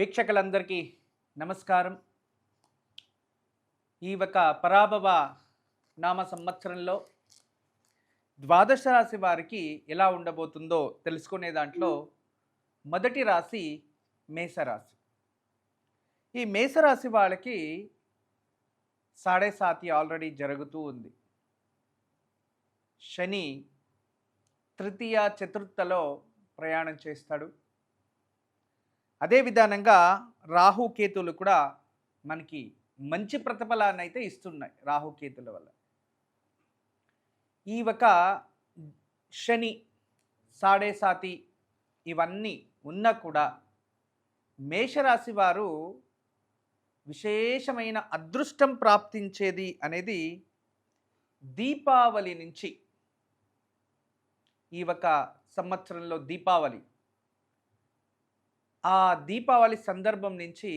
వీక్షకులందరికీ నమస్కారం. ఈ ఒక పరాభవ నామ సంవత్సరంలో ద్వాదశ రాశి వారికి ఎలా ఉండబోతుందో తెలుసుకునే దాంట్లో మొదటి రాశి మేషరాశి. ఈ మేషరాశి వాళ్ళకి సాడే సాతి ఆల్రెడీ జరుగుతూ ఉంది. శని తృతీయ చతుర్థలో ప్రయాణం చేస్తాడు. అదే విధానంగా రాహుకేతులు కూడా మనకి మంచి ప్రతిఫలాన్ని అయితే ఇస్తున్నాయి. రాహుకేతుల వల్ల ఈ ఒక శని సాడే సాతి ఇవన్నీ ఉన్నా కూడా మేషరాశి వారు విశేషమైన అదృష్టం ప్రాప్తించేది అనేది దీపావళి నుంచి. ఈ ఒక సంవత్సరంలో దీపావళి, ఆ దీపావళి సందర్భం నుంచి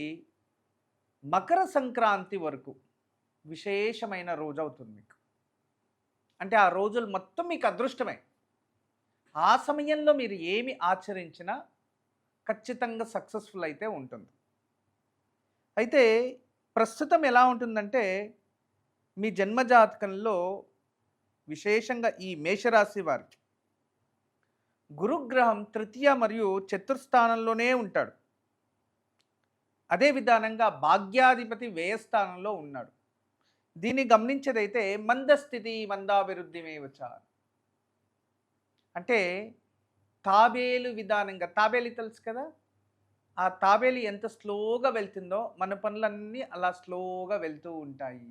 మకర సంక్రాంతి వరకు విశేషమైన రోజు అవుతుంది మీకు. అంటే ఆ రోజులు మొత్తం మీకు అదృష్టమే. ఆ సమయంలో మీరు ఏమి ఆచరించినా ఖచ్చితంగా సక్సెస్ఫుల్ అయితే ఉంటుంది. అయితే ప్రస్తుతం ఎలా ఉంటుందంటే మీ జన్మజాతకంలో విశేషంగా ఈ మేషరాశి వారికి గురుగ్రహం తృతీయ మరియు చతుర్థానంలోనే ఉంటాడు. అదే విధానంగా భాగ్యాధిపతి వ్యయస్థానంలో ఉన్నాడు. దీన్ని గమనించేదైతే మందస్థితి మందాభివృద్ధిమేవచ, అంటే తాబేలు విధానంగా, తాబేలు తెలుసు కదా, ఆ తాబేలు ఎంత స్లోగా వెళ్తుందో మన పనులన్నీ అలా స్లోగా వెళ్తూ ఉంటాయి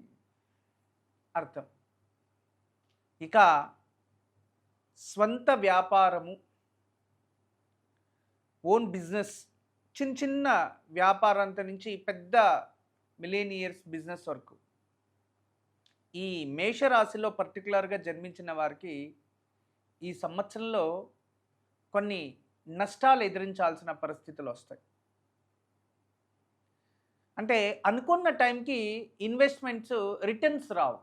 అర్థం. ఇక స్వంత వ్యాపారము, ఓన్ బిజినెస్, చిన్న చిన్న వ్యాపారంత నుంచి పెద్ద మిలీనియర్స్ బిజినెస్ వరకు ఈ మేషరాశిలో పర్టికులర్గా జన్మించిన వారికి ఈ సంవత్సరంలో కొన్ని నష్టాలు ఎదిరించాల్సిన పరిస్థితులు వస్తాయి. అంటే అనుకున్న టైంకి ఇన్వెస్ట్మెంట్స్ రిటర్న్స్ రావు,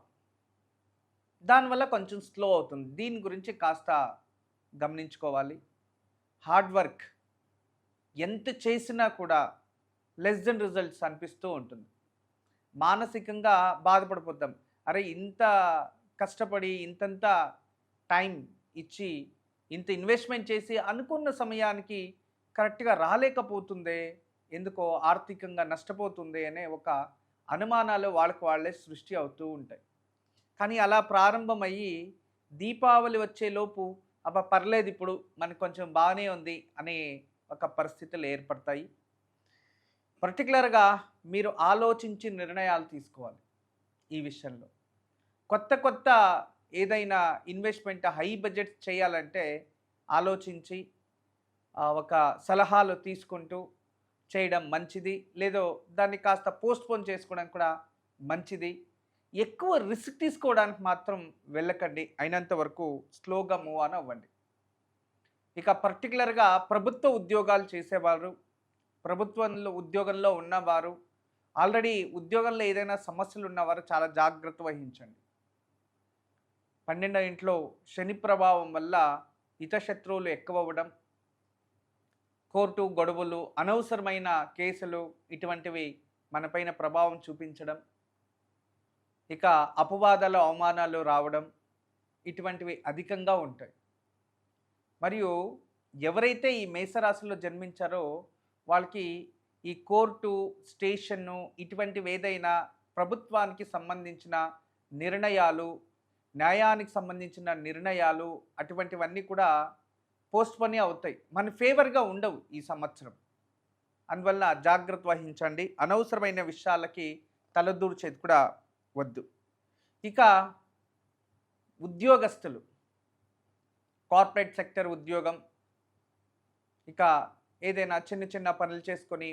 దానివల్ల కొంచెం స్లో అవుతుంది. దీని గురించి కాస్త గమనించుకోవాలి. హార్డ్ వర్క్ ఎంత చేసినా కూడా లెస్ దెన్ రిజల్ట్స్ అనిపిస్తూ ఉంటుంది. మానసికంగా బాధపడిపోతాం. అరే ఇంత కష్టపడి ఇంతంత టైం ఇచ్చి ఇంత ఇన్వెస్ట్మెంట్ చేసి అనుకున్న సమయానికి కరెక్ట్గా రాలేకపోతుందే, ఎందుకో ఆర్థికంగా నష్టపోతుంది అనే ఒక అనుమానాలు వాళ్ళకు వాళ్ళే సృష్టి అవుతూ ఉంటాయి. కానీ అలా ప్రారంభమయ్యి దీపావళి వచ్చేలోపు అబ్బా పర్లేదు ఇప్పుడు మనకు కొంచెం బాగానే ఉంది అనే ఒక పరిస్థితులు ఏర్పడతాయి. పర్టికులర్గా మీరు ఆలోచించి నిర్ణయాలు తీసుకోవాలి. ఈ విషయంలో కొత్త కొత్త ఏదైనా ఇన్వెస్ట్మెంట్ హై బడ్జెట్ చేయాలంటే ఆలోచించి ఒక సలహాలు తీసుకుంటూ చేయడం మంచిది. లేదో దాన్ని కాస్త పోస్ట్పోన్ చేసుకోవడం కూడా మంచిది. ఎక్కువ రిస్క్ తీసుకోవడానికి మాత్రం వెళ్ళకండి. అయినంత వరకు స్లోగా మూవ్ ఆన్ అవ్వండి. ఇక పర్టికులర్గా ప్రభుత్వ ఉద్యోగాలు చేసేవారు, ఉద్యోగంలో ఉన్నవారు, ఆల్రెడీ ఉద్యోగంలో ఏదైనా సమస్యలు ఉన్నవారు చాలా జాగ్రత్త వహించండి. 12వ ఇంట్లో శని ప్రభావం వల్ల హితశత్రువులు ఎక్కువ అవ్వడం, కోర్టు గొడవలు, అనవసరమైన కేసులు ఇటువంటివి మనపైన ప్రభావం చూపించడం, ఇక అపవాదాలు అవమానాలు రావడం ఇటువంటివి అధికంగా ఉంటాయి. మరియు ఎవరైతే ఈ మేషరాశిలో జన్మించారో వాళ్ళకి ఈ కోర్టు స్టేషన్ను ఇటువంటివి ఏదైనా ప్రభుత్వానికి సంబంధించిన నిర్ణయాలు, న్యాయానికి సంబంధించిన నిర్ణయాలు అటువంటివన్నీ కూడా పోస్ట్పోన్ అవుతాయి. మన ఫేవర్గా ఉండవు ఈ సంవత్సరం. అందువల్ల జాగ్రత్త వహించండి. అనవసరమైన విషయాలకి తలదూర్చేది కూడా వద్దు. ఇక ఉద్యోగస్తులు, కార్పొరేట్ సెక్టర్ ఉద్యోగం, ఇక ఏదైనా చిన్న చిన్న పనులు చేసుకొని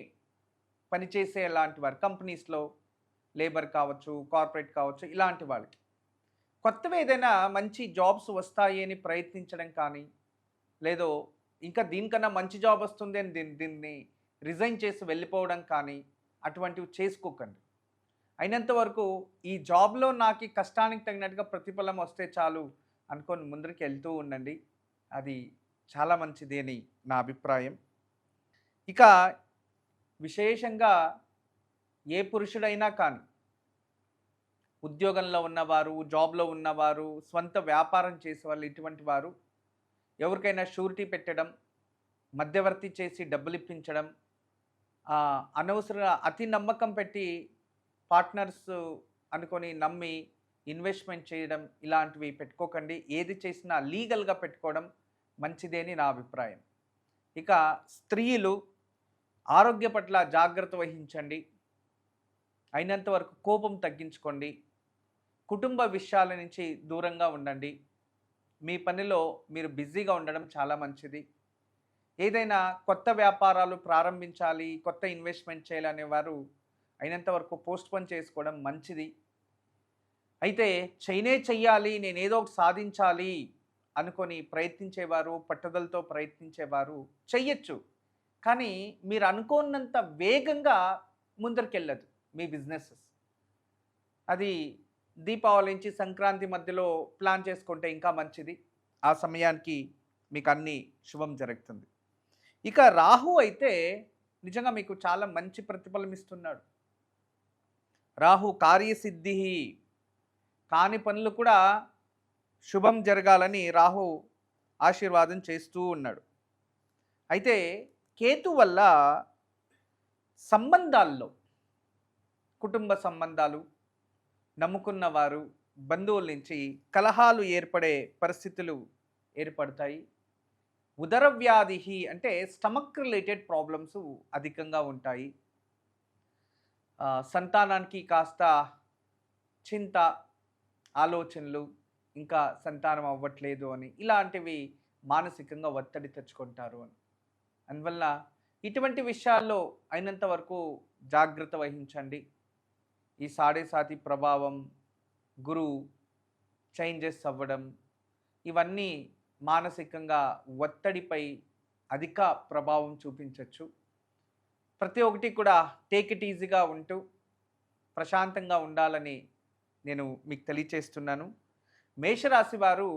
పనిచేసే లాంటి వారు, కంపెనీస్లో లేబర్ కావచ్చు, కార్పొరేట్ కావచ్చు, ఇలాంటి వాళ్ళకి కొత్తవి ఏదైనా మంచి జాబ్స్ వస్తాయి అని ప్రయత్నించడం కానీ, లేదో ఇంకా దీనికన్నా మంచి జాబ్ వస్తుంది అని దీన్ని రిజైన్ చేసి వెళ్ళిపోవడం కానీ అటువంటివి చేసుకోకండి. అయినంత వరకు ఈ జాబ్లో నాకు కష్టానికి తగినట్టుగా ప్రతిఫలం వస్తే చాలు అనుకొని ముందరికి వెళ్తూ ఉండండి. అది చాలా మంచిది అని నా అభిప్రాయం. ఇక విశేషంగా ఏ పురుషుడైనా కానీ, ఉద్యోగంలో ఉన్నవారు, జాబ్‌లో ఉన్నవారు, స్వంత వ్యాపారం చేసేవాళ్ళు, ఇటువంటి వారు ఎవరికైనా షూరిటీ పెట్టడం, మధ్యవర్తి చేసి డబ్బులిప్పించడం, అనవసరంగా అతి నమ్మకం పెట్టి పార్ట్నర్స్ అనుకొని నమ్మి ఇన్వెస్ట్‌మెంట్ చేయడం, ఇలాంటివి పెట్టుకోకండి. ఏది చేసినా లీగల్‌గా పెట్టుకోవడం మంచిదే అని నా అభిప్రాయం. ఇక స్త్రీలు ఆరోగ్య పట్ల జాగ్రత్త వహించండి. అయినంత వరకు కోపం తగ్గించుకోండి. కుటుంబ విషయాల నుంచి దూరంగా ఉండండి. మీ పనిలో మీరు బిజీగా ఉండడం చాలా మంచిది. ఏదైనా కొత్త వ్యాపారాలు ప్రారంభించాలి, కొత్త ఇన్వెస్ట్‌మెంట్ చేయాలనేవారు అయినంత వరకు పోస్ట్‌పోన్ చేసుకోవడం మంచిది. అయితే చెయ్యాలి, నేనేదో ఒకటి సాధించాలి అనుకొని ప్రయత్నించేవారు, పట్టుదలతో ప్రయత్నించేవారు చెయ్యొచ్చు. కానీ మీరు అనుకోనంత వేగంగా ముందరికెళ్ళదు మీ బిజినెసెస్. అది దీపావళి నుంచి సంక్రాంతి మధ్యలో ప్లాన్ చేసుకుంటే ఇంకా మంచిది. ఆ సమయానికి మీకు అన్నీ శుభం జరుగుతుంది. ఇక రాహు అయితే నిజంగా మీకు చాలా మంచి ప్రతిఫలం ఇస్తున్నాడు. రాహు కార్యసిద్ధి, కాని పనులు కూడా శుభం జరగాలని రాహు ఆశీర్వాదం చేస్తూ ఉన్నాడు. అయితే కేతు వల్ల సంబంధాల్లో, కుటుంబ సంబంధాలు, నమ్ముకున్న వారు, బంధువుల నుంచి కలహాలు ఏర్పడే పరిస్థితులు ఏర్పడతాయి. ఉదర వ్యాధి అంటే స్టమక్ రిలేటెడ్ ప్రాబ్లమ్స్ అధికంగా ఉంటాయి. సంతానానికి కాస్త చింత, ఆలోచనలు, ఇంకా సంతానం అవ్వట్లేదు అని, ఇలాంటివి మానసికంగా ఒత్తిడి తెచ్చుకుంటారు అని. అందువల్ల ఇటువంటి విషయాల్లో అయినంత వరకు జాగ్రత్త వహించండి. ఈ సాడే సాతి ప్రభావం, గురువు చేంజెస్ అవ్వడం, ఇవన్నీ మానసికంగా ఒత్తిడిపై అధిక ప్రభావం చూపించవచ్చు. ప్రతి ఒక్కటి కూడా టేక్ ఇట్ ఈజీగా ఉంటూ ప్రశాంతంగా ఉండాలని నేను మీకు తెలియచేస్తున్నాను. మేషరాశి వారు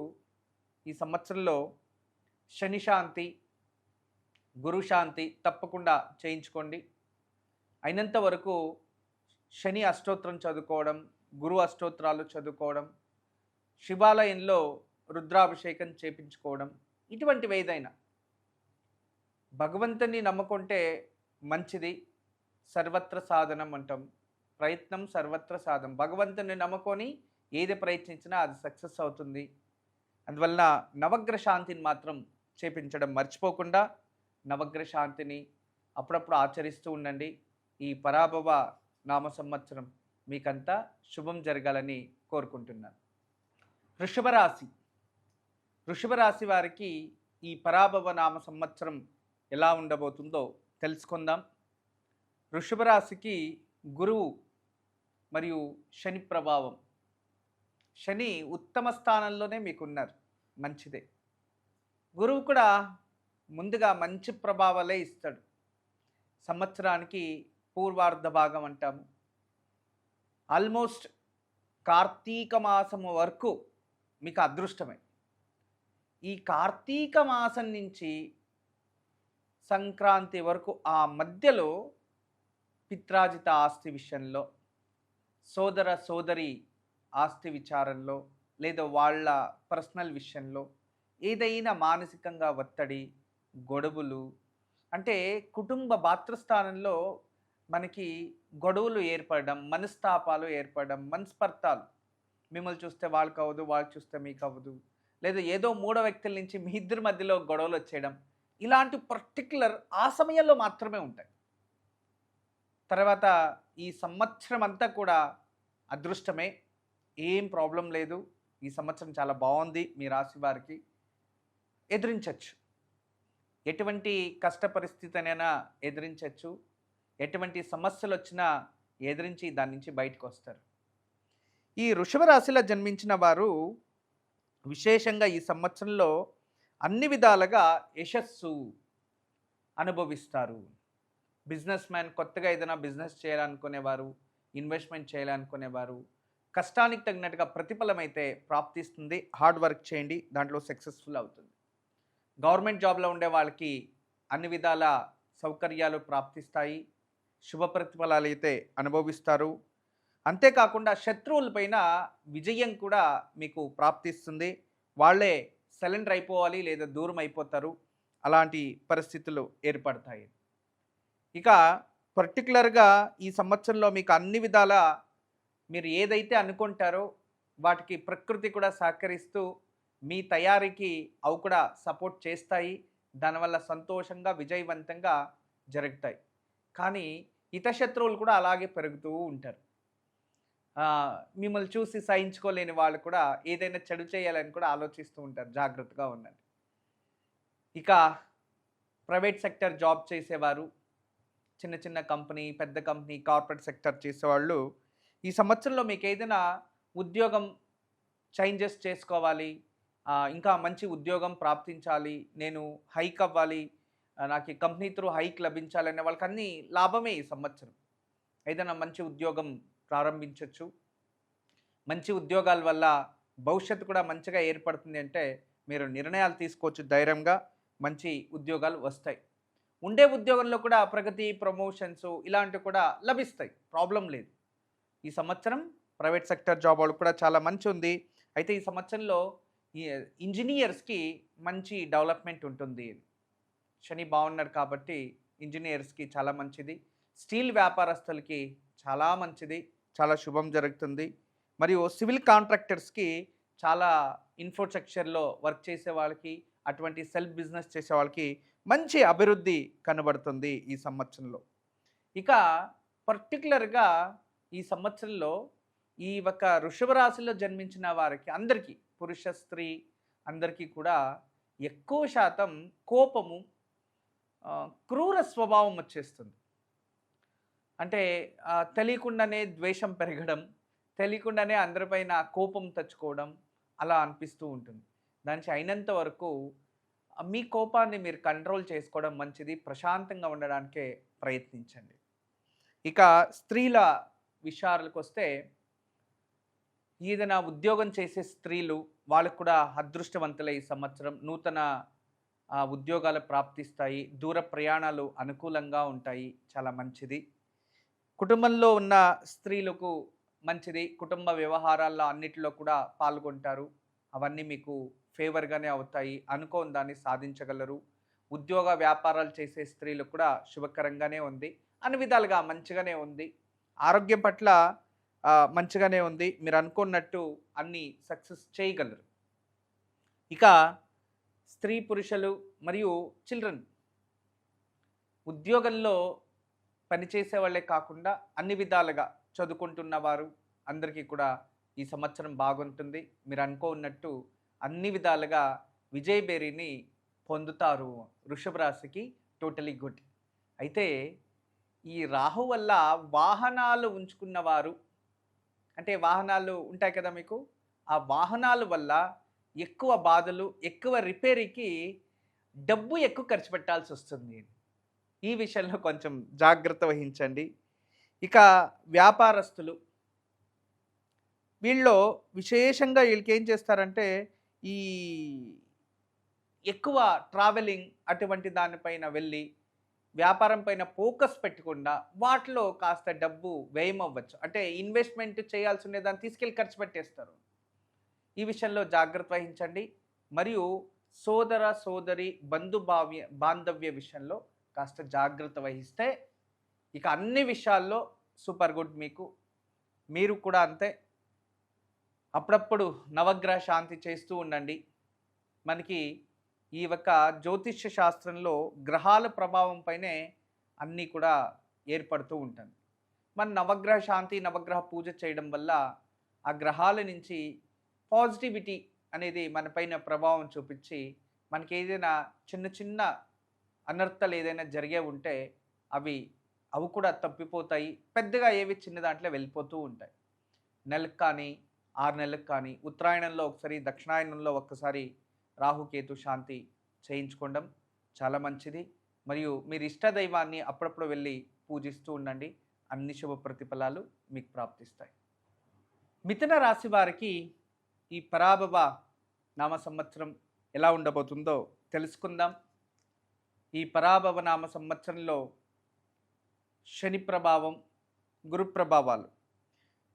ఈ సంవత్సరంలో శని శాంతి, గురు శాంతి తప్పకుండా చేయించుకోండి. అయినంత వరకు శని అష్టోత్తరం చదువుకోవడం, గురు అష్టోత్తరాలు చదువుకోవడం, శివాలయంలో రుద్రాభిషేకం చేపించుకోవడం, ఇటువంటివి ఏదైనా భగవంతుని నమ్ముకుంటే మంచిది. సర్వత్ర సాధనం అంటాం. ప్రయత్నం సర్వత్ర సాధనం. భగవంతుని నమ్ముకొని ఏది ప్రయత్నించినా అది సక్సెస్ అవుతుంది. అందువలన నవగ్రహ శాంతిని మాత్రం చేపించడం మర్చిపోకుండా నవగ్రహ శాంతిని అప్పుడప్పుడు ఆచరిస్తూ ఉండండి. ఈ పరాభవ నామ సంవత్సరం మీకంతా శుభం జరగాలని కోరుకుంటున్నాను. వృషభ రాశి. వృషభ రాశి వారికి ఈ పరాభవ నామ సంవత్సరం ఎలా ఉండబోతుందో తెలుసుకుందాం. వృషభ రాశికి గురువు మరియు శని ప్రభావం. శని ఉత్తమ స్థానంలోనే మీకున్నారు, మంచిదే. గురువు కూడా ముందుగా మంచి ప్రభావాలే ఇస్తాడు. సంవత్సరానికి పూర్వార్ధ భాగం అంటాము. ఆల్మోస్ట్ కార్తీక మాసము వరకు మీకు అదృష్టమే. ఈ కార్తీక మాసం నుంచి సంక్రాంతి వరకు ఆ మధ్యలో పిత్రాజిత ఆస్తి విషయంలో, సోదర సోదరి ఆస్తి విచారంలో, లేదా వాళ్ళ పర్సనల్ విషయంలో ఏదైనా మానసికంగా ఒత్తిడి, గొడవలు, అంటే కుటుంబ భాతృస్థానంలో మనకి గొడవలు ఏర్పడడం, మనస్తాపాలు ఏర్పడడం, మనస్పర్ధాలు, మిమ్మల్ని చూస్తే వాళ్ళకి అవ్వదు, వాళ్ళు చూస్తే మీకు అవ్వదు, లేదా ఏదో మూడో వ్యక్తుల నుంచి మీ ఇద్దరి మధ్యలో గొడవలు వచ్చేయడం, ఇలాంటి పర్టికులర్ ఆ సమయంలో మాత్రమే ఉంటాయి. తర్వాత ఈ సంవత్సరం అంతా కూడా అదృష్టమే, ఏం ప్రాబ్లం లేదు. ఈ సంవత్సరం చాలా బాగుంది. మీ రాశి వారికి ఎదిరించవచ్చు. ఎటువంటి కష్ట పరిస్థితినైనా ఎదిరించవచ్చు. ఎటువంటి సమస్యలు వచ్చినా ఎదిరించి దాని నుంచి బయటకు వస్తారు. ఈ వృషభ రాశిలో జన్మించిన వారు విశేషంగా ఈ సంవత్సరంలో అన్ని విధాలుగా యశస్సు అనుభవిస్తారు. బిజినెస్ మ్యాన్, కొత్తగా ఏదైనా బిజినెస్ చేయాలనుకునేవారు, ఇన్వెస్ట్మెంట్ చేయాలనుకునేవారు, కష్టానికి తగినట్టుగా ప్రతిఫలం అయితే ప్రాప్తిస్తుంది. హార్డ్ వర్క్ చేయండి, దాంట్లో సక్సెస్ఫుల్ అవుతుంది. గవర్నమెంట్ జాబ్లో ఉండే వాళ్ళకి అన్ని విధాల సౌకర్యాలు ప్రాప్తిస్తాయి. శుభ ప్రతిఫలాలు అయితే అనుభవిస్తారు. అంతేకాకుండా శత్రువులపైన విజయం కూడా మీకు ప్రాప్తిస్తుంది. వాళ్ళే సరెండర్ అయిపోవాలి లేదా దూరం అయిపోతారు. అలాంటి పరిస్థితులు ఏర్పడతాయి. ఇక పర్టిక్యులర్‌గా ఈ సంవత్సరంలో మీకు అన్ని విధాల మీరు ఏదైతే అనుకుంటారో వాటికి ప్రకృతి కూడా సహకరిస్తూ మీ తయారీకి అవి కూడా సపోర్ట్ చేస్తాయి. దానివల్ల సంతోషంగా, విజయవంతంగా జరుగుతాయి. కానీ హితశత్రువులు కూడా అలాగే పెరుగుతూ ఉంటారు. మిమ్మల్ని చూసి సహించుకోలేని వాళ్ళు కూడా ఏదైనా చెడు చేయాలని కూడా ఆలోచిస్తూ ఉంటారు. జాగ్రత్తగా ఉండండి. ఇక ప్రైవేట్ సెక్టర్ జాబ్ చేసేవారు, చిన్న చిన్న కంపెనీ, పెద్ద కంపెనీ, కార్పొరేట్ సెక్టర్ చేసేవాళ్ళు ఈ సంవత్సరంలో మీకు ఏదైనా ఉద్యోగం చేంజెస్ చేసుకోవాలి, ఇంకా మంచి ఉద్యోగం ప్రాప్తించాలి, నేను హైక్ అవ్వాలి, నాకు ఈ కంపెనీ త్రూ హైక్ లభించాలనే వాళ్ళకి అన్నీ లాభమే ఈ సంవత్సరం. ఏదైనా మంచి ఉద్యోగం ప్రారంభించవచ్చు. మంచి ఉద్యోగాల వల్ల భవిష్యత్తు కూడా మంచిగా ఏర్పడుతుంది. అంటే మీరు నిర్ణయాలు తీసుకోవచ్చు ధైర్యంగా, మంచి ఉద్యోగాలు వస్తాయి. ఉండే ఉద్యోగంలో కూడా ప్రగతి, ప్రమోషన్స్ ఇలాంటివి కూడా లభిస్తాయి. ప్రాబ్లం లేదు. ఈ సంవత్సరం ప్రైవేట్ సెక్టర్ జాబ్ వాళ్ళకు కూడా చాలా మంచి ఉంది. అయితే ఈ సంవత్సరంలో ఈ ఇంజినీర్స్కి మంచి డెవలప్మెంట్ ఉంటుంది. శని బాగున్నాడు కాబట్టి ఇంజినీర్స్కి చాలా మంచిది. స్టీల్ వ్యాపారస్తులకి చాలా మంచిది, చాలా శుభం జరుగుతుంది. మరియు సివిల్ కాంట్రాక్టర్స్కి చాలా ఇన్ఫ్రాస్ట్రక్చర్లో వర్క్ చేసే వాళ్ళకి, అటువంటి సెల్ఫ్ బిజినెస్ చేసే వాళ్ళకి మంచి అభివృద్ధి కనబడుతుంది ఈ సంవత్సరంలో. ఇక పర్టికులర్గా ఈ సంవత్సరంలో ఈ ఒక వృషభ రాశిలో జన్మించిన వారికి అందరికీ, పురుష స్త్రీ అందరికీ కూడా ఎక్కువ శాతం కోపము, క్రూర స్వభావం వచ్చేస్తుంది. అంటే తెలియకుండానే ద్వేషం పెరగడం, తెలియకుండానే అందరిపైన కోపం తెచ్చుకోవడం అలా అనిపిస్తూ ఉంటుంది. దానికి అయినంత వరకు మీ కోపాన్ని మీరు కంట్రోల్ చేసుకోవడం మంచిది. ప్రశాంతంగా ఉండడానికే ప్రయత్నించండి. ఇక స్త్రీల విషయాలకు వస్తే, ఏదైనా ఉద్యోగం చేసే స్త్రీలు వాళ్ళకు కూడా అదృష్టవంతులై ఈ సంవత్సరం నూతన ఉద్యోగాలు ప్రాప్తిస్తాయి. దూర ప్రయాణాలు అనుకూలంగా ఉంటాయి. చాలా మంచిది. కుటుంబంలో ఉన్న స్త్రీలకు మంచిది. కుటుంబ వ్యవహారాల్లో అన్నిటిలో కూడా పాల్గొంటారు. అవన్నీ మీకు ఫేవర్గానే అవుతాయి. అనుకోని దాన్ని సాధించగలరు. ఉద్యోగ వ్యాపారాలు చేసే స్త్రీలకు కూడా శుభకరంగానే ఉంది. అన్ని విధాలుగా మంచిగానే ఉంది. ఆరోగ్యం పట్ల మంచిగానే ఉంది. మీరు అనుకున్నట్టు అన్నీ సక్సెస్ చేయగలరు. ఇక స్త్రీ పురుషులు మరియు చిల్డ్రన్ ఉద్యోగంలో పనిచేసే వాళ్ళే కాకుండా అన్ని విధాలుగా చదువుకుంటున్న వారు అందరికీ కూడా ఈ సంవత్సరం బాగుంటుంది. మీరు అనుకున్నట్టు అన్ని విధాలుగా విజయబేరిని పొందుతారు. వృషభ రాశికి టోటలీ గుడ్. అయితే ఈ రాహు వల్ల వాహనాలు ఉంచుకున్నవారు, అంటే వాహనాలు ఉంటాయి కదా మీకు, ఆ వాహనాల వల్ల ఎక్కువ బాధలు, ఎక్కువ రిపేరీకి డబ్బు ఎక్కువ ఖర్చు పెట్టాల్సి వస్తుంది. ఈ విషయంలో కొంచెం జాగ్రత్త వహించండి. ఇక వ్యాపారస్తులు, వీళ్ళలో విశేషంగా వీళ్ళకి ఏం చేస్తారంటే ఈ ఎక్కువ ట్రావెలింగ్ అటువంటి దానిపైన వెళ్ళి వ్యాపారం పైన ఫోకస్ పెట్టకుండా వాటిలో కాస్త డబ్బు వ్యయం అవ్వచ్చు. అంటే ఇన్వెస్ట్మెంట్ చేయాల్సి ఉండే దాన్ని తీసుకెళ్ళి ఖర్చు పెట్టేస్తారు. ఈ విషయంలో జాగ్రత్త వహించండి. మరియు సోదర సోదరి బాంధవ్య విషయంలో కాస్త జాగ్రత్త వహిస్తే ఇక అన్ని విషయాల్లో సూపర్ గుడ్. మీరు కూడా అంతే. అప్పుడప్పుడు నవగ్రహ శాంతి చేస్తూ ఉండండి. మనకి ఈ యొక్క జ్యోతిష్య శాస్త్రంలో గ్రహాల ప్రభావం పైనే అన్నీ కూడా ఏర్పడుతూ ఉంటుంది. మన నవగ్రహ శాంతి, నవగ్రహ పూజ చేయడం వల్ల ఆ గ్రహాల నుంచి పాజిటివిటీ అనేది మన పైన ప్రభావం చూపించి మనకి ఏదైనా చిన్న చిన్న అనర్థాలు ఏదైనా జరిగే ఉంటే అవి కూడా తప్పిపోతాయి. పెద్దగా ఏవి చిన్న దాంట్లో వెళ్ళిపోతూ ఉంటాయి. నెలకు కానీ 6 నెలలకు కానీ ఉత్తరాయణంలో ఒకసారి, దక్షిణాయనంలో ఒక్కసారి రాహుకేతు శాంతి చేయించుకోవడం చాలా మంచిది. మరియు మీరు ఇష్టదైవాన్ని అప్పుడప్పుడు వెళ్ళి పూజిస్తూ ఉండండి. అన్ని శుభ ప్రతిఫలాలు మీకు ప్రాప్తిస్తాయి. మిథున రాశి వారికి ఈ పరాభవ నామ సంవత్సరం ఎలా ఉండబోతుందో తెలుసుకుందాం. ఈ పరాభవ నామ సంవత్సరంలో శని ప్రభావం, గురు ప్రభావాలు.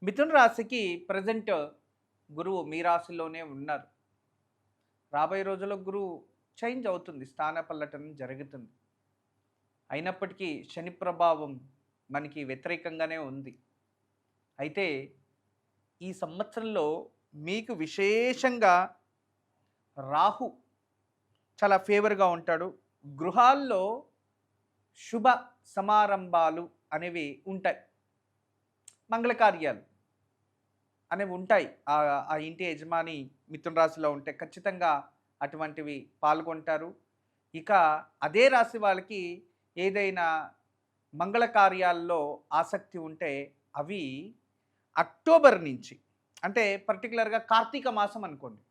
మిథున రాశికి ప్రజెంట్ గురువు మీ రాశిలోనే ఉన్నారు. రాబోయే రోజుల్లో గురువు చేంజ్ అవుతుంది, స్థాన పల్లటనం జరుగుతుంది. అయినప్పటికీ శని ప్రభావం మనకి వ్యతిరేకంగానే ఉంది. అయితే ఈ సంవత్సరంలో మీకు విశేషంగా రాహు చాలా ఫేవర్గా ఉంటాడు. గృహాల్లో శుభ సమారంభాలు అనేవి ఉంటాయి, మంగళకార్యాలు అనేవి ఉంటాయి. ఆ ఇంటి యజమాని మిథున రాశిలో ఉంటే ఖచ్చితంగా అటువంటివి పాల్గొంటారు. ఇక అదే రాశి వాళ్ళకి ఏదైనా మంగళ కార్యాల్లో ఆసక్తి ఉంటే అవి అక్టోబర్ నుంచి, అంటే పర్టికులర్గా కార్తీక మాసం అనుకోండి,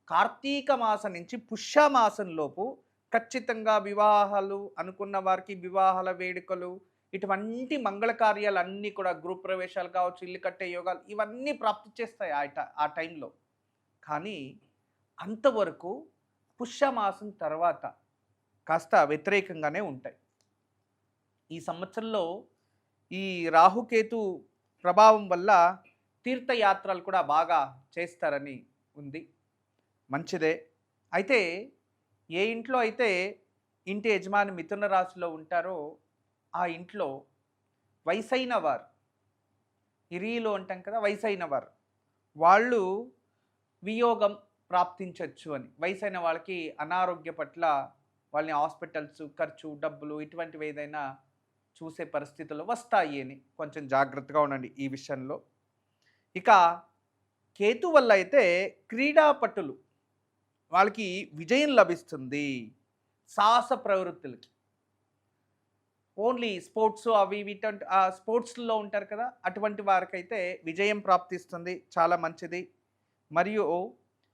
కార్తీక మాసం నుంచి పుష్యమాసంలోపు ఖచ్చితంగా వివాహాలు అనుకున్న వారికి వివాహాల వేడుకలు, ఇటువంటి మంగళ కార్యాలన్నీ కూడా గృహప్రవేశాలు కావచ్చు, ఇల్లు కట్టే యోగాలు, ఇవన్నీ ప్రాప్తి చేస్తాయి ఆ టైంలో. కానీ అంతవరకు పుష్యమాసం తర్వాత కాస్త వ్యతిరేకంగానే ఉంటాయి. ఈ సంవత్సరంలో ఈ రాహుకేతు ప్రభావం వల్ల తీర్థయాత్రలు కూడా బాగా చేస్తారని ఉంది, మంచిదే. అయితే ఏ ఇంట్లో అయితే ఇంటి యజమాని మిథున రాశిలో ఉంటారో ఆ ఇంట్లో వయసైన వారు, ఇరీలో అంటాం కదా, వయసైన వారు, వాళ్ళు వియోగం ప్రాప్తించవచ్చు అని. వయసైన వాళ్ళకి అనారోగ్య పట్ల వాళ్ళని హాస్పిటల్స్ ఖర్చు, డబ్బులు ఇటువంటివి ఏదైనా చూసే పరిస్థితులు వస్తాయి అని కొంచెం జాగ్రత్తగా ఉండండి ఈ విషయంలో. ఇక కేతు వల్ల అయితే క్రీడాపటులు వాళ్ళకి విజయం లభిస్తుంది. సాహస ప్రవృత్తులకి, ఓన్లీ స్పోర్ట్స్ అవి ఇటువంటి స్పోర్ట్స్లో ఉంటారు కదా, అటువంటి వారికైతే విజయం ప్రాప్తిస్తుంది, చాలా మంచిది. మరియు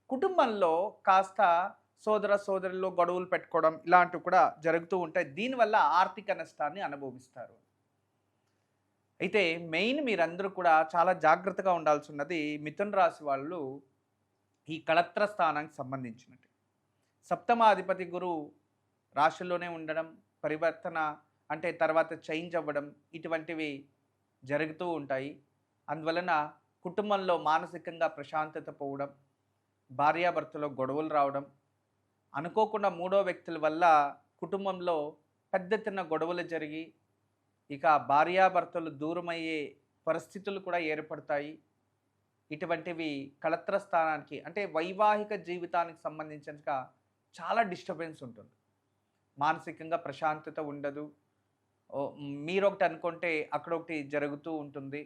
కుటుంబంలో కాస్త సోదర సోదరుల్లో గొడవలు పెట్టుకోవడం ఇలాంటివి కూడా జరుగుతూ ఉంటాయి. దీనివల్ల ఆర్థిక నష్టాన్ని అనుభవిస్తారు. అయితే మెయిన్ మీరందరూ కూడా చాలా జాగ్రత్తగా ఉండాల్సి ఉన్నది మిథున రాశి వాళ్ళు ఈ కళత్ర స్థానానికి సంబంధించినట్టు. సప్తమాధిపతి గురువు రాశిలోనే ఉండడం, పరివర్తన అంటే తర్వాత చేంజ్ అవ్వడం, ఇటువంటివి జరుగుతూ ఉంటాయి. అందువలన కుటుంబంలో మానసికంగా ప్రశాంతత పోవడం, భార్యాభర్తలో గొడవలు రావడం, అనుకోకుండా మూడో వ్యక్తుల వల్ల కుటుంబంలో పెద్ద ఎత్తున గొడవలు జరిగి ఇక భార్యాభర్తలు దూరమయ్యే పరిస్థితులు కూడా ఏర్పడతాయి. ఇటువంటివి కళత్ర స్థానానికి అంటే వైవాహిక జీవితానికి సంబంధించినగా చాలా డిస్టర్బెన్స్ ఉంటుంది. మానసికంగా ప్రశాంతత ఉండదు. మీరొకటి అనుకుంటే అక్కడొకటి జరుగుతూ ఉంటుంది.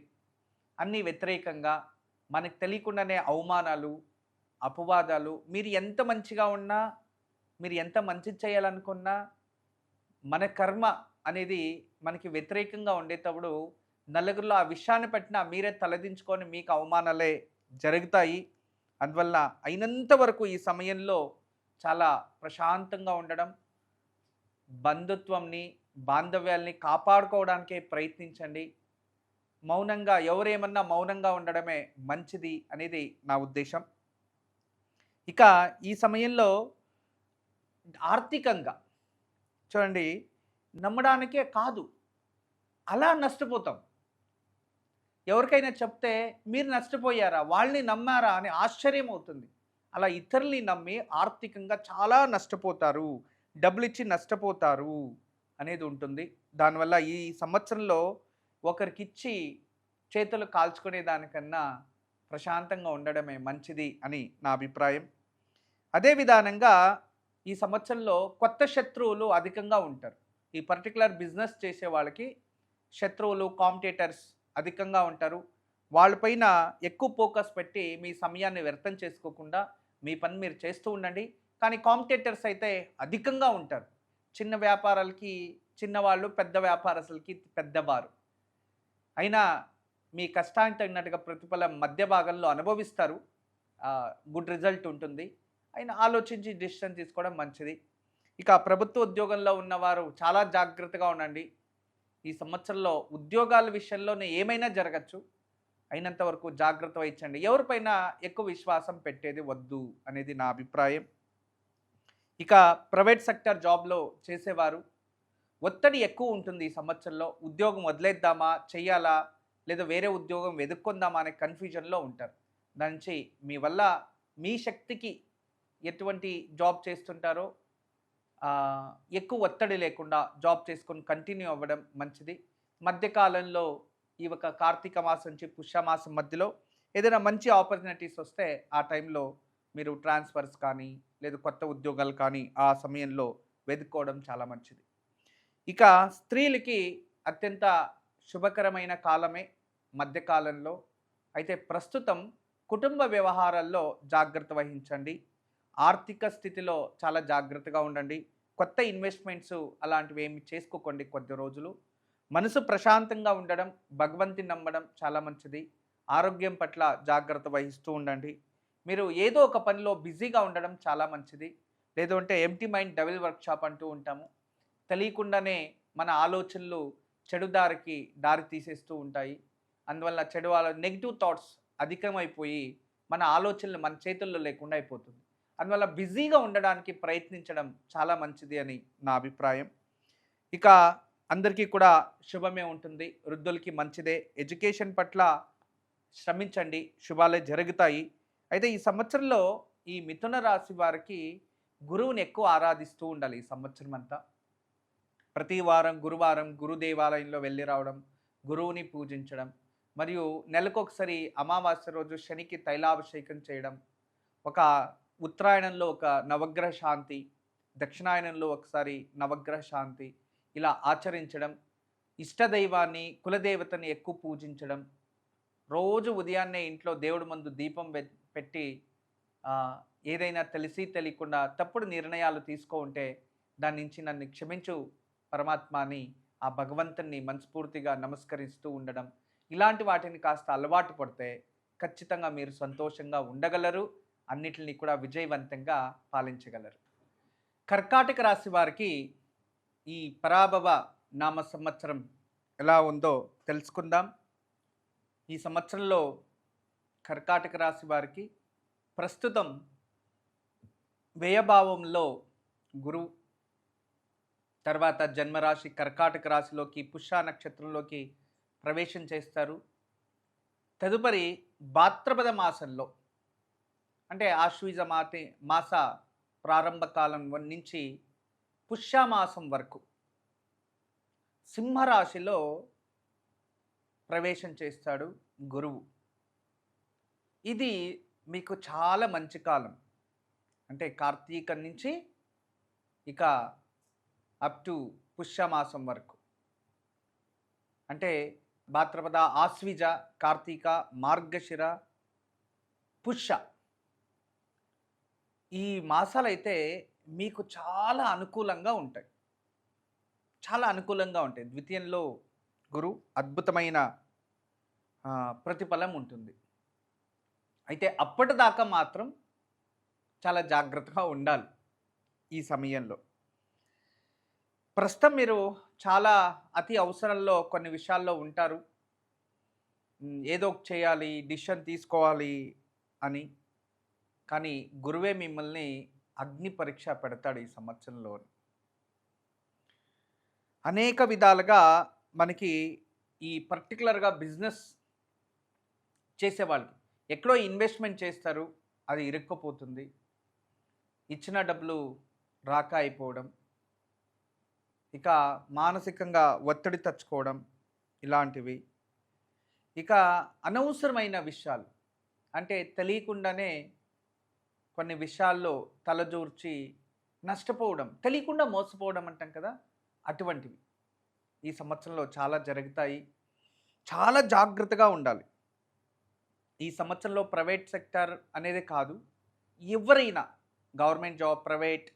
అన్నీ వ్యతిరేకంగా మనకు తెలియకుండానే అవమానాలు, అపవాదాలు. మీరు ఎంత మంచిగా ఉన్నా, మీరు ఎంత మంచి చేయాలనుకున్నా, మన కర్మ అనేది మనకి వ్యతిరేకంగా ఉండేటప్పుడు నలుగురిలో ఆ విషయాన్ని పెట్టినా మీరే తలదించుకొని మీకు అవమానాలే జరుగుతాయి. అందువల్ల అయినంత వరకు ఈ సమయంలో చాలా ప్రశాంతంగా ఉండడం, బంధుత్వంని, బాంధవ్యాల్ని కాపాడుకోవడానికే ప్రయత్నించండి. మౌనంగా ఎవరేమన్నా మౌనంగా ఉండడమే మంచిది అనేది నా ఉద్దేశం. ఇక ఈ సమయంలో ఆర్థికంగా చూడండి, నమ్మడానికే కాదు, అలా నష్టపోతాం. ఎవరికైనా చెప్తే మీరు నష్టపోయారా, వాళ్ళని నమ్మారా అని ఆశ్చర్యం అవుతుంది. అలా ఇతరుల్ని నమ్మి ఆర్థికంగా చాలా నష్టపోతారు, డబ్బులు ఇచ్చి నష్టపోతారు అనేది ఉంటుంది. దానివల్ల ఈ సంవత్సరంలో ఒకరికిచ్చి చేతులు కాల్చుకునే దానికన్నా ప్రశాంతంగా ఉండడమే మంచిది అని నా అభిప్రాయం. అదే విధానంగా ఈ సంవత్సరంలో కొత్త శత్రువులు అధికంగా ఉంటారు. ఈ పర్టికులర్ బిజినెస్ చేసే వాళ్ళకి శత్రువులు, కాంపిటేటర్స్ అధికంగా ఉంటారు. వాళ్ళపైన ఎక్కువ ఫోకస్ పెట్టి మీ సమయాన్ని వ్యర్థం చేసుకోకుండా మీ పని మీరు చేస్తూ ఉండండి. కానీ కాంపిటేటర్స్ అయితే అధికంగా ఉంటారు. చిన్న వ్యాపారాలకి చిన్నవాళ్ళు, పెద్ద వ్యాపారస్తులకి పెద్దవారు. అయినా మీ కష్టానికి తగినట్టుగా ప్రతిఫలం మధ్య భాగంలో అనుభవిస్తారు. గుడ్ రిజల్ట్ ఉంటుంది. అయినా ఆలోచించి డిసిషన్ తీసుకోవడం మంచిది. ఇక ప్రభుత్వ ఉద్యోగంలో ఉన్నవారు చాలా జాగ్రత్తగా ఉండండి. ఈ సంవత్సరంలో ఉద్యోగాల విషయంలోనే ఏమైనా జరగచ్చు. అయినంత వరకు జాగ్రత్త వహించండి. ఎవరిపైన ఎక్కువ విశ్వాసం పెట్టేది వద్దు అనేది నా అభిప్రాయం. ఇక ప్రైవేట్ సెక్టర్ జాబ్లో చేసేవారు ఒత్తిడి ఎక్కువ ఉంటుంది ఈ సంవత్సరంలో. ఉద్యోగం వదిలేద్దామా? చెయ్యాలా? లేదా వేరే ఉద్యోగం వెతుక్కుందామా అనే కన్‌ఫ్యూజన్‌లో ఉంటారు. దాని నుంచి మీ వల్ల మీ శక్తికి ఎటువంటి జాబ్ చేస్తుంటారో ఆహ్, ఎక్కువ ఒత్తిడి లేకుండా జాబ్ చేసుకొని కంటిన్యూ అవ్వడం మంచిది. మధ్య కాలంలో ఈ ఒక కార్తీక మాసం నుంచి పుష్యమాసం మధ్యలో ఏదైనా మంచి ఆపర్చునిటీస్ వస్తే ఆ టైంలో మీరు ట్రాన్స్‌ఫర్స్ కానీ, లేదా కొత్త ఉద్యోగాలు కానీ ఆ సమయంలో వెతుక్కోవడం చాలా మంచిది. ఇక స్త్రీలకి అత్యంత శుభకరమైన కాలమే మధ్య కాలంలో. అయితే ప్రస్తుతం కుటుంబ వ్యవహారాల్లో జాగ్రత్త వహించండి. ఆర్థిక స్థితిలో చాలా జాగ్రత్తగా ఉండండి. కొత్త ఇన్వెస్ట్‌మెంట్స్ అలాంటివి ఏమి చేసుకోకండి కొద్ది రోజులు. మనసు ప్రశాంతంగా ఉండడం, భగవంతుని నమ్మడం చాలా మంచిది. ఆరోగ్యం పట్ల జాగ్రత్త వహిస్తూ ఉండండి. మీరు ఏదో ఒక పనిలో బిజీగా ఉండడం చాలా మంచిది. లేదు అంటే ఎంప్టీ మైండ్ డెవిల్ వర్క్‌షాప్ అంటూ ఉంటాము. తెలియకుండానే మన ఆలోచనలు చెడు దారి తీసేస్తూ ఉంటాయి. అందువల్ల నెగెటివ్ థాట్స్ అధికమైపోయి మన ఆలోచనలు మన చేతుల్లో లేకుండా అయిపోతుంది. అందువల్ల బిజీగా ఉండడానికి ప్రయత్నించడం చాలా మంచిది అని నా అభిప్రాయం. ఇక అందరికీ కూడా శుభమే ఉంటుంది. వృద్ధులకి మంచిదే. ఎడ్యుకేషన్ పట్ల శ్రమించండి. శుభాలే జరుగుతాయి. అయితే ఈ సంవత్సరంలో ఈ మిథున రాశి వారికి గురువుని ఎక్కువ ఆరాధిస్తూ ఉండాలి ఈ సంవత్సరం అంతా. ప్రతి వారం గురువారం గురు దేవాలయంలో వెళ్ళి రావడం, గురువుని పూజించడం, మరియు నెలకొకసారి అమావాస్య రోజు శనికి తైలాభిషేకం చేయడం, ఒక ఉత్తరాయణంలో ఒక నవగ్రహ శాంతి, దక్షిణాయనంలో ఒకసారి నవగ్రహ శాంతి ఇలా ఆచరించడం, ఇష్టదైవాన్ని, కులదేవతని ఎక్కువ పూజించడం, రోజు ఉదయాన్నే ఇంట్లో దేవుడి ముందు దీపం పెట్టి ఏదైనా తెలిసి తెలియకుండా తప్పుడు నిర్ణయాలు ఉంటే దాని నుంచి నన్ను క్షమించు పరమాత్మ అని ఆ భగవంతుని మనస్ఫూర్తిగా నమస్కరిస్తూ ఉండడం, ఇలాంటి వాటిని కాస్త అలవాటు పడితే ఖచ్చితంగా మీరు సంతోషంగా ఉండగలరు. అన్నిటిని కూడా విజయవంతంగా పాలించగలరు. కర్కాటక రాశి వారికి ఈ పరాభవ నామ సంవత్సరం ఎలా ఉందో తెలుసుకుందాం. ఈ సంవత్సరంలో కర్కాటక రాశి వారికి ప్రస్తుతం వ్యయభావంలో గురువు, తర్వాత జన్మరాశి కర్కాటక రాశిలోకి పుష్య నక్షత్రంలోకి ప్రవేశం చేస్తారు. తదుపరి భాద్రపద మాసంలో అంటే ఆశ్వీజ మాస ప్రారంభ కాలం నుంచి పుష్యమాసం వరకు సింహరాశిలో ప్రవేశం చేస్తాడు గురువు. ఇది మీకు చాలా మంచి కాలం. అంటే కార్తీకం నుంచి ఇక అప్ టు పుష్యమాసం వరకు, అంటే భాద్రపద, ఆశ్విజ, కార్తీక, మార్గశిర, పుష్య ఈ మాసాలైతే మీకు చాలా అనుకూలంగా ఉంటాయి. చాలా అనుకూలంగా ఉంటాయి. ద్వితీయంలో గురు అద్భుతమైన ప్రతిఫలం ఉంటుంది. అయితే అప్పటిదాకా మాత్రం చాలా జాగ్రత్తగా ఉండాలి ఈ సమయంలో. ప్రస్తుతం మీరు చాలా అతి అవసరంలో కొన్ని విషయాల్లో ఉంటారు. ఏదో ఒకటి చేయాలి, డిసిషన్ తీసుకోవాలి అని. కానీ గురువే మిమ్మల్ని అగ్ని పరీక్ష పెడతాడు ఈ సంవత్సరంలో. అనేక విధాలుగా మనకి ఈ పర్టికులర్గా బిజినెస్ చేసేవాళ్ళకి ఎక్కడో ఇన్వెస్ట్మెంట్ చేస్తారు, అది ఇరుక్కుపోతుంది. ఇచ్చిన డబ్బులు రాక అయిపోవడం, ఇక మానసికంగా ఒత్తిడి తెచ్చుకోవడం ఇలాంటివి. ఇక అనవసరమైన విషయాలు అంటే తెలియకుండానే కొన్ని విషయాల్లో తలదూర్చి నష్టపోవడం, తెలియకుండా మోసపోవడం అంటాం కదా, అటువంటివి ఈ సంవత్సరంలో చాలా జరుగుతాయి. చాలా జాగ్రత్తగా ఉండాలి. ఈ సంవత్సరంలో ప్రైవేట్ సెక్టర్ అనేది కాదు, ఎవరైనా గవర్నమెంట్ జాబ్, ప్రైవేట్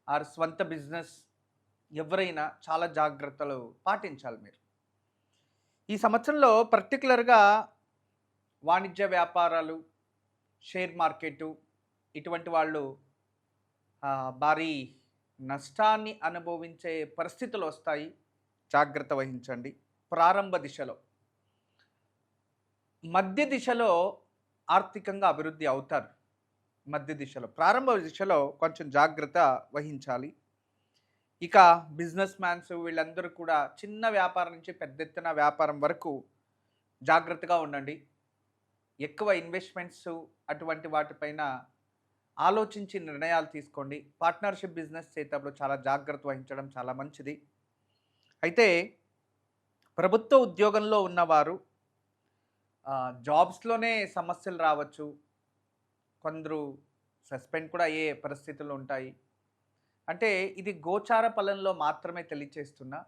ఆర్ స్వంత బిజినెస్ ఎవరైనా చాలా జాగ్రత్తలు పాటించాలి మీరు. ఈ సంవత్సరంలో పర్టికులర్గా వాణిజ్య వ్యాపారాలు, షేర్ మార్కెటు ఇటువంటి వాళ్ళు భారీ నష్టాన్ని అనుభవించే పరిస్థితులు వస్తాయి. జాగ్రత్త వహించండి. ప్రారంభ దిశలో, మధ్య దిశలో ఆర్థికంగా అభివృద్ధి అవుతారు. మధ్య దిశలో, ప్రారంభ దిశలో కొంచెం జాగ్రత్త వహించాలి. ఇక బిజినెస్ మ్యాన్స్ వీళ్ళందరూ కూడా చిన్న వ్యాపారం నుంచి పెద్ద ఎత్తున వ్యాపారం వరకు జాగ్రత్తగా ఉండండి. ఎక్కువ ఇన్వెస్ట్మెంట్స్ అటువంటి వాటిపైన ఆలోచించి నిర్ణయాలు తీసుకోండి. పార్ట్నర్షిప్ బిజినెస్ చేసేటప్పుడు చాలా జాగ్రత్త వహించడం చాలా మంచిది. అయితే ప్రభుత్వ ఉద్యోగంలో ఉన్నవారు జాబ్స్‌లోనే సమస్యలు రావచ్చు. కొందరు సస్పెండ్ కూడా అయ్యే పరిస్థితులు ఉంటాయి. అంటే ఇది గోచార ఫలంలో మాత్రమే తెలియచేస్తున్నా.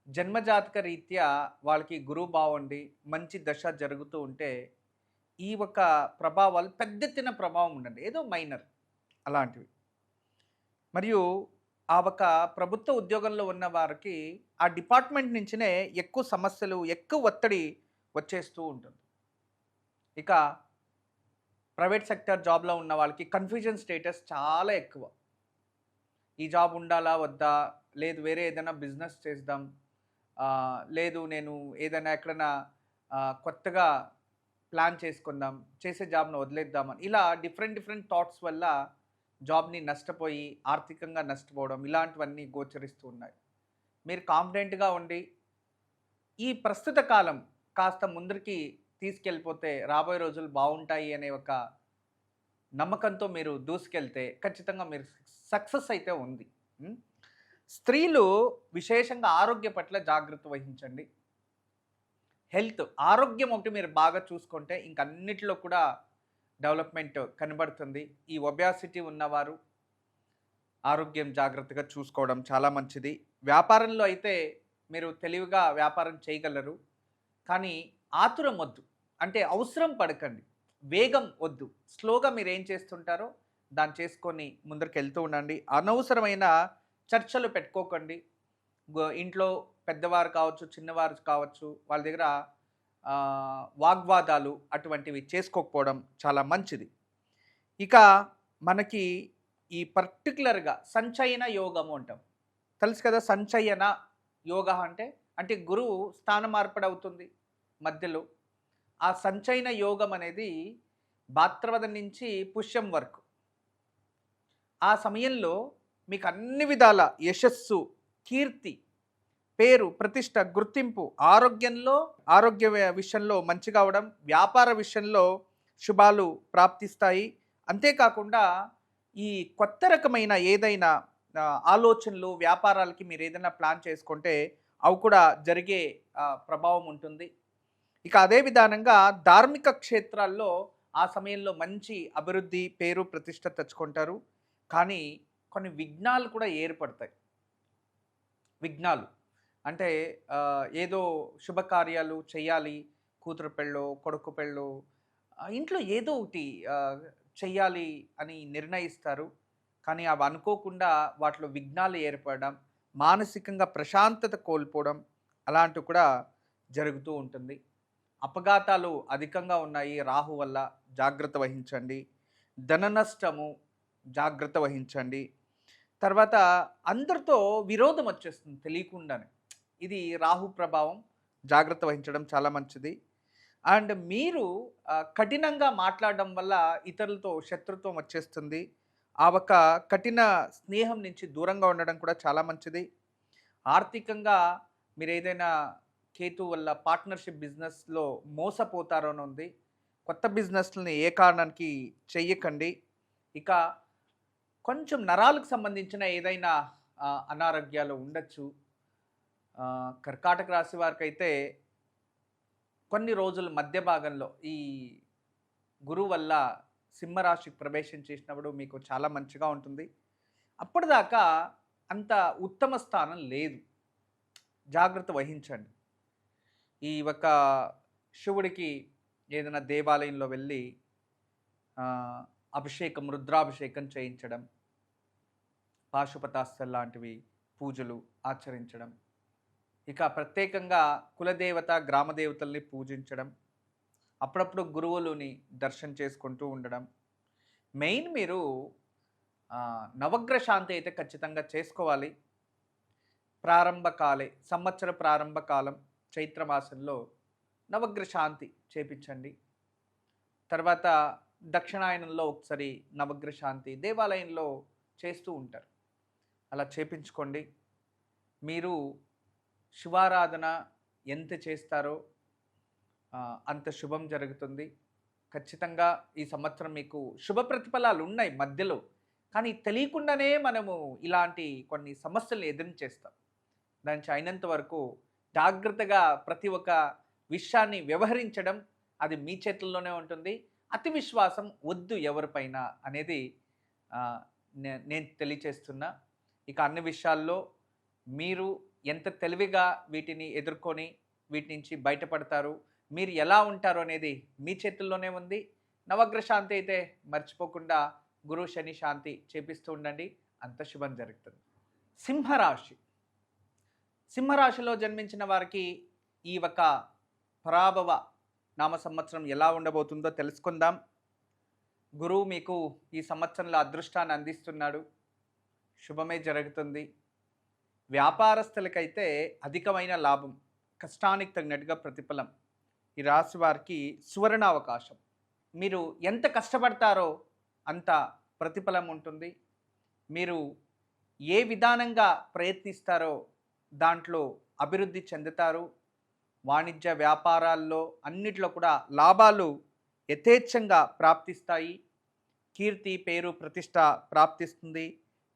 జన్మజాతక రీత్యా వాళ్ళకి గురువు బావుండి మంచి దశ జరుగుతూ ఉంటే ఈ ఒక ప్రభావాలు పెద్దెత్తిన ప్రభావం ఉండండి. ఏదో మైనర్ అలాంటివి. మరియు ఆ ఒక ప్రభుత్వ ఉద్యోగంలో ఉన్న వారికి ఆ డిపార్ట్మెంట్ నుంచినే ఎక్కువ సమస్యలు, ఎక్కువ ఒత్తిడి వచ్చేస్తూ ఉంటుంది. ఇక ప్రైవేట్ సెక్టర్ జాబ్‌లో ఉన్న వాళ్ళకి కన్‌ఫ్యూజన్ స్టేటస్ చాలా ఎక్కువ. ఈ జాబ్ ఉండాలా? వద్దా? లేదు వేరే ఏదైనా బిజినెస్ చేద్దాం. లేదు నేను ఏదైనా ఎక్కడైనా కొత్తగా ప్లాన్ చేసుకుందాం. చేసే జాబ్‌ని వదిలేద్దామని. ఇలా డిఫరెంట్ డిఫరెంట్ థాట్స్ వల్ల జాబ్‌ని నష్టపోయి, ఆర్థికంగా నష్టపోవడం ఇలాంటివన్నీ గోచరిస్తూ ఉన్నాయి. మీరు కాన్ఫిడెంట్‌గా ఉండి, ఈ ప్రస్తుత కాలం కాస్త ముందరికి తీసుకెళ్ళిపోతే రాబోయే రోజులు బావుంటాయి అనే ఒక నమ్మకంతో మీరు దూసుకెళ్తే ఖచ్చితంగా మీరు సక్సెస్ అయితే ఉంది. హ్మ్. స్త్రీలు విశేషంగా ఆరోగ్య పట్ల జాగ్రత్త వహించండి. హెల్త్ ఆరోగ్యం ఒకటి మీరు బాగా చూసుకుంటే ఇంక అన్నిటిలో కూడా డెవలప్‌మెంట్ కనబడుతుంది. ఈ ఒబేసిటీ ఉన్నవారు ఆరోగ్యం జాగ్రత్తగా చూసుకోవడం చాలా మంచిది. వ్యాపారంలో అయితే మీరు తెలివిగా వ్యాపారం చేయగలరు. కానీ ఆతురం వద్దు. అంటే అవసరం పడకండి. వేగం వద్దు. స్లోగా మీరేం చేస్తుంటారో దాన్ని చేసుకొని ముందరికెళ్తూ ఉండండి. అనవసరమైన చర్చలు పెట్టుకోకండి. ఇంట్లో పెద్దవారు కావచ్చు, చిన్నవారు కావచ్చు, వాళ్ళ దగ్గర వాగ్వాదాలు అటువంటివి చేసుకోకపోవడం చాలా మంచిది. ఇక మనకి ఈ పర్టిక్యులర్‌గా సంచయన యోగము అంటాం. తెలుసు కదా! సంచయన యోగ అంటే, అంటే గురువు స్థాన మార్పిడవుతుంది మధ్యలో. ఆ సంచయన యోగం అనేది భాద్రపద నుంచి పుష్యం వరకు. ఆ సమయంలో మీకు అన్ని విధాల యశస్సు, కీర్తి, పేరు, ప్రతిష్ట, గుర్తింపు, ఆరోగ్య విషయంలో మంచిగా అవ్వడం, వ్యాపార విషయంలో శుభాలు ప్రాప్తిస్తాయి. అంతేకాకుండా ఈ కొత్త రకమైన ఏదైనా ఆలోచనలు, వ్యాపారాలకి మీరు ఏదైనా ప్లాన్ చేసుకుంటే అవి కూడా జరిగే ప్రభావం ఉంటుంది. ఇక అదే విధానంగా ధార్మిక క్షేత్రాల్లో ఆ సమయంలో మంచి అభివృద్ధి, పేరు, ప్రతిష్ట తెచ్చుకుంటారు. కానీ కొన్ని విఘ్నాలు కూడా ఏర్పడతాయి. విఘ్నాలు అంటే ఏదో శుభకార్యాలు చేయాలి, కూతురు పెళ్ళో, కొడుకు పెళ్ళో, ఇంట్లో ఏదో ఒకటి చెయ్యాలి అని నిర్ణయిస్తారు. కానీ అవి అనుకోకుండా వాటిలో విఘ్నాలు ఏర్పడడం, మానసికంగా ప్రశాంతత కోల్పోవడం అలాంటివి కూడా జరుగుతూ ఉంటుంది. అపఘాతాలు అధికంగా ఉన్నాయి రాహు వల్ల, జాగ్రత్త వహించండి. ధన నష్టము జాగ్రత్త వహించండి. తర్వాత అందరితో విరోధం వచ్చేస్తుంది తెలియకుండానే. ఇది రాహు ప్రభావం. జాగ్రత్త వహించడం చాలా మంచిది. అండ్ మీరు కఠినంగా మాట్లాడడం వల్ల ఇతరులతో శత్రుత్వం వచ్చేస్తుంది. ఆ ఒక కఠిన స్నేహం నుంచి దూరంగా ఉండడం కూడా చాలా మంచిది. ఆర్థికంగా మీరేదైనా కేతు వల్ల పార్ట్నర్‌షిప్ బిజినెస్‌లో మోసపోతారని ఉంది. కొత్త బిజినెస్‌లని ఏ కారణానికి చెయ్యకండి. ఇక కొంచెం నరాలకు సంబంధించిన ఏదైనా అనారోగ్యాలు ఉండొచ్చు. కర్కాటక రాశి వారికైతే కొన్ని రోజులు మధ్య భాగంలో ఈ గురువు వల్ల సింహరాశికి ప్రవేశం చేసినప్పుడు మీకు చాలా మంచిగా ఉంటుంది. అప్పటిదాకా అంత ఉత్తమ స్థానం లేదు. జాగ్రత్త వహించండి. ఈ ఒక శివుడికి ఏదైనా దేవాలయంలో వెళ్ళి అభిషేకం, రుద్రాభిషేకం చేయించడం, పాశుపతాస్త్రం లాంటివి పూజలు ఆచరించడం, ఇక ప్రత్యేకంగా కులదేవత, గ్రామదేవతల్ని పూజించడం, అప్పుడప్పుడు గురువులని దర్శనం చేసుకుంటూ ఉండడం. మెయిన్ మీరు నవగ్రహ శాంతి అయితే ఖచ్చితంగా చేసుకోవాలి. సంవత్సర ప్రారంభ కాలం చైత్రమాసంలో నవగ్రహ శాంతి చేపించండి. తర్వాత దక్షిణాయనంలో ఒకసారి నవగ్రహ శాంతి దేవాలయంలో చేస్తూ ఉంటారు. అలా చేపించుకోండి. మీరు శివారాధన ఎంత చేస్తారో అంత శుభం జరుగుతుంది. ఖచ్చితంగా ఈ సంవత్సరం మీకు శుభ ప్రతిఫలాలు ఉన్నాయి మధ్యలో. కానీ తెలియకుండానే మనము ఇలాంటి కొన్ని సమస్యలను ఎదిరించేస్తాం. దాని నుంచి అయినంత వరకు జాగ్రత్తగా ప్రతి ఒక్క విషయాన్ని వ్యవహరించడం అది మీ చేతుల్లోనే ఉంటుంది. అతి విశ్వాసం వద్దు ఎవరిపైన అనేది నేను తెలియచేస్తున్నా. ఇక అన్ని విషయాల్లో మీరు ఎంత తెలివిగా వీటిని ఎదుర్కొని వీటి నుంచి బయటపడతారు, మీరు ఎలా ఉంటారు అనేది మీ చేతుల్లోనే ఉంది. నవగ్రహ శాంతి అయితే మర్చిపోకుండా గురు శని శాంతి చేపిస్తూ ఉండండి, అంత శుభం జరుగుతుంది. సింహరాశి. సింహరాశిలో జన్మించిన వారికి ఈ ఒక పరాభవ నామ సంవత్సరం ఎలా ఉండబోతుందో తెలుసుకుందాం. గురువు మీకు ఈ సంవత్సరంలో అదృష్టాన్ని అందిస్తున్నాడు, శుభమే జరుగుతుంది. వ్యాపారస్తులకైతే అధికమైన లాభం, కష్టానికి తగినట్టుగా ప్రతిఫలం. ఈ రాశి వారికి సువర్ణ అవకాశం. మీరు ఎంత కష్టపడతారో అంత ప్రతిఫలం ఉంటుంది. మీరు ఏ విధానంగా ప్రయత్నిస్తారో దాంట్లో అభివృద్ధి చెందుతారు. వాణిజ్య వ్యాపారాల్లో అన్నిట్లో కూడా లాభాలు యథేచ్ఛంగా ప్రాప్తిస్తాయి. కీర్తి, పేరు, ప్రతిష్ట ప్రాప్తిస్తుంది.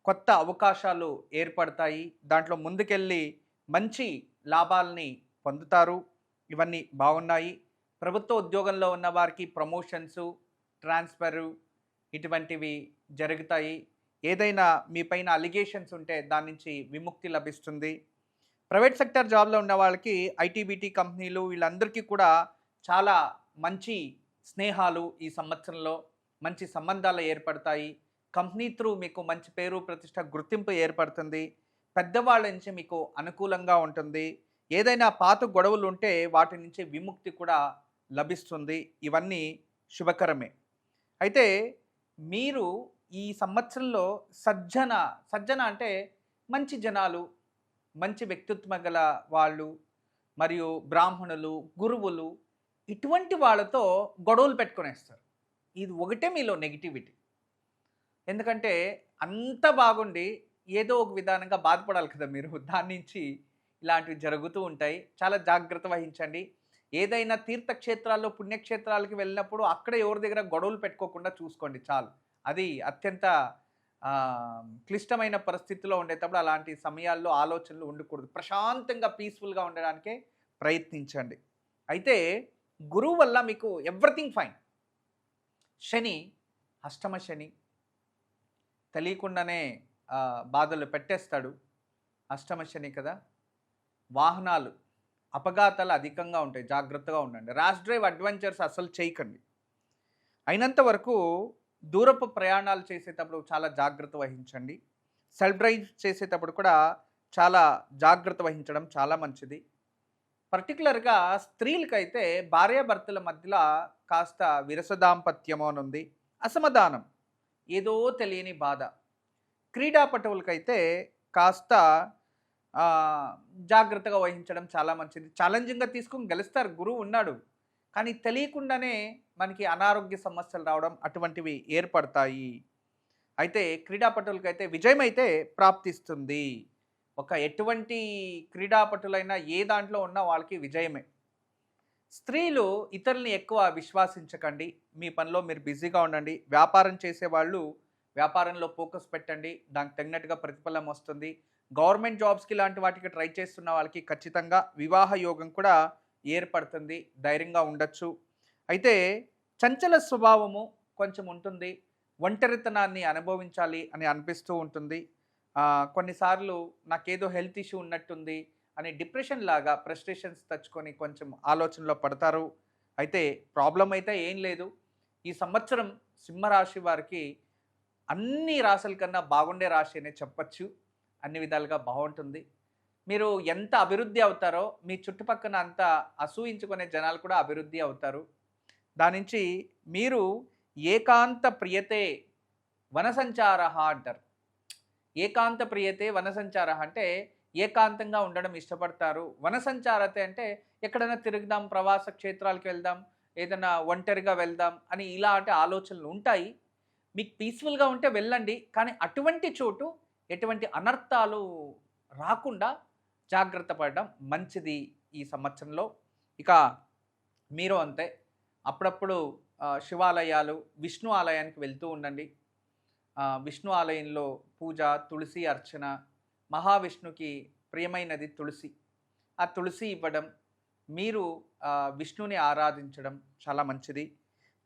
కొత్త అవకాశాలు ఏర్పడతాయి. దాంట్లో ముందుకెళ్ళి మంచి లాభాలని పొందుతారు. ఇవన్నీ బాగున్నాయి. ప్రభుత్వ ఉద్యోగంలో ఉన్న వారికి ప్రమోషన్సు, ట్రాన్స్ఫరు ఇటువంటివి జరుగుతాయి. ఏదైనా మీ పైన అలిగేషన్స్ ఉంటే దాని నుంచి విముక్తి లభిస్తుంది. ప్రైవేట్ సెక్టర్ జాబ్లో ఉన్న వాళ్ళకి ఐటీబీటీ కంపెనీలు వీళ్ళందరికీ కూడా చాలా మంచి స్నేహాలు ఈ సంవత్సరంలో, మంచి సంబంధాలు ఏర్పడతాయి. కంపెనీ త్రూ మీకు మంచి పేరు, ప్రతిష్ట, గుర్తింపు ఏర్పడుతుంది. పెద్దవాళ్ళ నుంచి మీకు అనుకూలంగా ఉంటుంది. ఏదైనా పాత గొడవలు ఉంటే వాటి నుంచి విముక్తి కూడా లభిస్తుంది. ఇవన్నీ శుభకరమే. అయితే మీరు ఈ సంవత్సరంలో సజ్జన అంటే మంచి జనాలు, మంచి వ్యక్తిత్వం గల వాళ్ళు, మరియు బ్రాహ్మణులు, గురువులు, ఇటువంటి వాళ్ళతో గొడవలు పెట్టుకునేస్తారు. ఇది ఒకటే మీలో నెగిటివిటీ. ఎందుకంటే అంత బాగుండి ఏదో ఒక విధానంగా బాధపడాలి కదా మీరు. దాని నుంచి ఇలాంటివి జరుగుతూ ఉంటాయి. చాలా జాగ్రత్త వహించండి. ఏదైనా తీర్థక్షేత్రాల్లో, పుణ్యక్షేత్రాలకి వెళ్ళినప్పుడు అక్కడ ఎవరి దగ్గర గొడవలు పెట్టుకోకుండా చూసుకోండి చాలు. అది అత్యంత క్లిష్టమైన పరిస్థితిలో ఉండేటప్పుడు అలాంటి సమయాల్లో ఆలోచనలు ఉండకూడదు. ప్రశాంతంగా పీస్ఫుల్గా ఉండడానికే ప్రయత్నించండి. అయితే గురువు వల్ల మీకు ఎవ్రీథింగ్ ఫైన్. శని, అష్టమ శని తెలియకుండానే బాధలు పెట్టేస్తాడు. అష్టమ శని కదా. వాహనాలు అపఘాతాలు అధికంగా ఉంటాయి, జాగ్రత్తగా ఉండండి. ర్యాష్ డ్రైవ్ అడ్వెంచర్స్ అసలు చేయకండి. అయినంత వరకు దూరపు ప్రయాణాలు చేసేటప్పుడు చాలా జాగ్రత్త వహించండి. సెల్ఫ్ డ్రైవ్ చేసేటప్పుడు కూడా చాలా జాగ్రత్త వహించడం చాలా మంచిది. పర్టికులర్గా స్త్రీలకైతే భార్యాభర్తల మధ్యలో కాస్త విరసదాంపత్యము అని ఉంది, అసమాధానం, ఏదో తెలియని బాధ. క్రీడాపటువులకైతే కాస్త జాగ్రత్తగా వహించడం చాలా మంచిది. ఛాలెంజింగ్గా తీసుకుని గెలుస్తారు, గురువు ఉన్నాడు. కానీ తెలియకుండానే మనకి అనారోగ్య సమస్యలు రావడం అటువంటివి ఏర్పడతాయి. అయితే క్రీడాపటులకైతే విజయం అయితే ప్రాప్తిస్తుంది. ఒక ఎటువంటి క్రీడాపటులైనా ఏ దాంట్లో ఉన్నా వాళ్ళకి విజయమే. స్త్రీలు ఇతరుల్ని ఎక్కువ విశ్వాసించకండి. మీ పనిలో మీరు బిజీగా ఉండండి. వ్యాపారం చేసేవాళ్ళు వ్యాపారంలో ఫోకస్ పెట్టండి, దానికి తగినట్టుగా ప్రతిఫలం వస్తుంది. గవర్నమెంట్ జాబ్స్కి ఇలాంటి వాటికి ట్రై చేస్తున్న వాళ్ళకి ఖచ్చితంగా వివాహ యోగం కూడా ఏర్పడుతుంది. ధైర్యంగా ఉండొచ్చు. అయితే చంచల స్వభావము కొంచెం ఉంటుంది. ఒంటరితనాన్ని అనుభవించాలి అని అనిపిస్తూ ఉంటుంది. కొన్నిసార్లు నాకేదో హెల్త్ ఇష్యూ ఉన్నట్టుంది అని డిప్రెషన్ లాగా ఫ్రస్ట్రేషన్స్ తెచ్చుకొని కొంచెం ఆలోచనలో పడతారు. అయితే ప్రాబ్లం అయితే ఏం లేదు. ఈ సంవత్సరం సింహరాశి వారికి అన్ని రాశుల కన్నా బాగుండే రాశి అనే చెప్పచ్చు. అన్ని విధాలుగా బాగుంటుంది. మీరు ఎంత అభివృద్ధి అవుతారో మీ చుట్టుపక్కల అంత అసూయించుకునే జనాలు కూడా అభివృద్ధి అవుతారు. దాని నుంచి మీరు ఏకాంత ప్రియతే వనసంచార అంటారు. ఏకాంత ప్రియతే వనసంచార అంటే ఏకాంతంగా ఉండడం ఇష్టపడతారు. వనసంచారతే అంటే ఎక్కడైనా తిరుగుదాం, ప్రవాస క్షేత్రాలకు వెళ్దాం, ఏదైనా ఒంటరిగా వెళ్దాం అని ఇలాంటి ఆలోచనలు ఉంటాయి. మీకు పీస్ఫుల్గా ఉంటే వెళ్ళండి. కానీ అటువంటి చోటు ఎటువంటి అనర్థాలు రాకుండా జాగ్రత్త పడడం మంచిది ఈ సంవత్సరంలో. ఇక మీరు అంతే, అప్పుడప్పుడు శివాలయాలు, విష్ణు ఆలయానికి వెళ్తూ ఉండండి. విష్ణు ఆలయంలో పూజ, తులసి అర్చన, మహావిష్ణుకి ప్రియమైనది తులసి. ఆ తులసి ఇవ్వడం, మీరు విష్ణుని ఆరాధించడం చాలా మంచిది.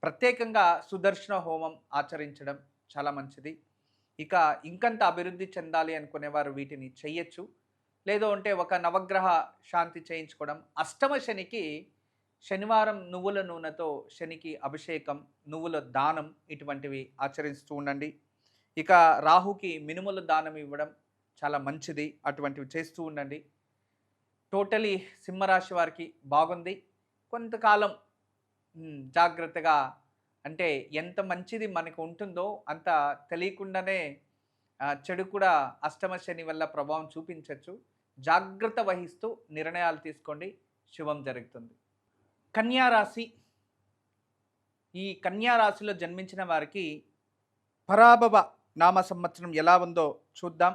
ప్రత్యేకంగా సుదర్శన హోమం ఆచరించడం చాలా మంచిది. ఇక ఇంకంత అభివృద్ధి చెందాలి అనుకునేవారు వీటిని చెయ్యొచ్చు. లేదు అంటే ఒక నవగ్రహ శాంతి చేయించుకోవడం. అష్టమ శనికి శనివారం నువ్వుల నూనెతో శనికి అభిషేకం, నువ్వుల దానం ఇటువంటివి ఆచరిస్తూ ఉండండి. ఇక రాహుకి మినుముల దానం ఇవ్వడం చాలా మంచిది. అటువంటివి చేస్తూ ఉండండి. టోటలీ సింహరాశి వారికి బాగుంది. కొంతకాలం జాగ్రత్తగా, అంటే ఎంత మంచిది మనకు ఉంటుందో అంత తెలియకుండానే చెడు కూడా అష్టమ శని వల్ల ప్రభావం చూపించవచ్చు. జాగ్రత్త వహిస్తూ నిర్ణయాలు తీసుకోండి, శుభం జరుగుతుంది. కన్యా రాశి. ఈ కన్యా రాశిలో జన్మించిన వారికి పరాభవ నామ సంవత్సరం ఎలా ఉందో చూద్దాం.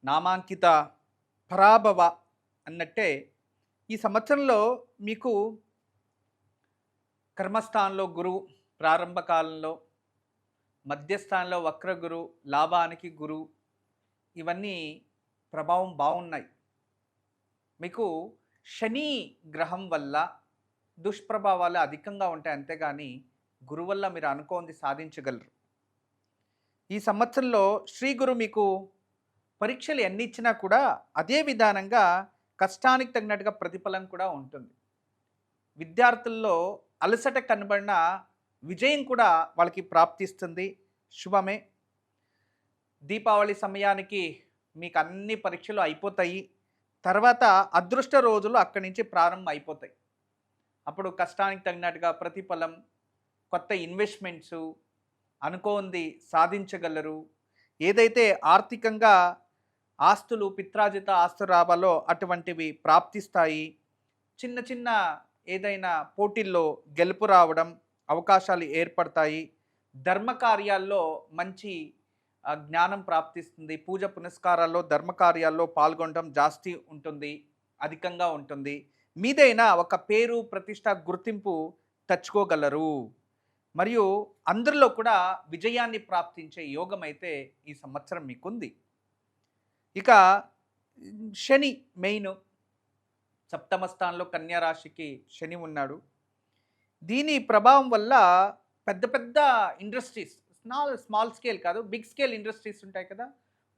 నామాంకిత పరాభవ అన్నట్టే ఈ సంవత్సరంలో మీకు కర్మస్థానంలో గురువు ప్రారంభ కాలంలో, మధ్యస్థానంలో వక్ర గురు, లాభానికి గురు, ఇవన్నీ ప్రభావం బాగున్నాయి. మీకు శని గ్రహం వల్ల దుష్ప్రభావాలు అధికంగా ఉంటాయి, అంతేగాని గురు వల్ల మీరు అనుకోంది సాధించగలరు. ఈ సంవత్సరంలో శ్రీ గురు మీకు పరీక్షలు ఎన్ని ఇచ్చినా కూడా అదే విధానంగా కష్టానికి తగినట్టుగా ప్రతిఫలం కూడా ఉంటుంది. విద్యార్థుల్లో అలసట కనబడిన విజయం కూడా వాళ్ళకి ప్రాప్తిస్తుంది, శుభమే. దీపావళి సమయానికి మీకు అన్ని పరీక్షలు అయిపోతాయి. తర్వాత అదృష్ట రోజులు అక్కడి నుంచి ప్రారంభం అయిపోతాయి. అప్పుడు కష్టానికి తగినట్టుగా ప్రతిఫలం, కొత్త ఇన్వెస్ట్మెంట్సు, అనుకోంది సాధించగలరు. ఏదైతే ఆర్థికంగా ఆస్తులు, పిత్రాజిత ఆస్తు రావాలో అటువంటివి ప్రాప్తిస్తాయి. చిన్న చిన్న ఏదైనా పోటీల్లో గెలుపు రావడం, అవకాశాలు ఏర్పడతాయి. ధర్మకార్యాల్లో మంచి జ్ఞానం ప్రాప్తిస్తుంది. పూజ పునస్కారాల్లో, ధర్మకార్యాల్లో పాల్గొనడం జాస్తి ఉంటుంది, అధికంగా ఉంటుంది. మీదైనా ఒక పేరు, ప్రతిష్ట, గుర్తింపు తెచ్చుకోగలరు. మరియు అందరిలో కూడా విజయాన్ని ప్రాప్తించే యోగం అయితే ఈ సంవత్సరం మీకుంది. ఇక శని మెయిన్ సప్తమ స్థానంలో కన్యా రాశికి శని ఉన్నాడు. దీని ప్రభావం వల్ల పెద్ద పెద్ద ఇండస్ట్రీస్, స్మాల్ స్కేల్ కాదు, బిగ్ స్కేల్ ఇండస్ట్రీస్ ఉంటాయి కదా,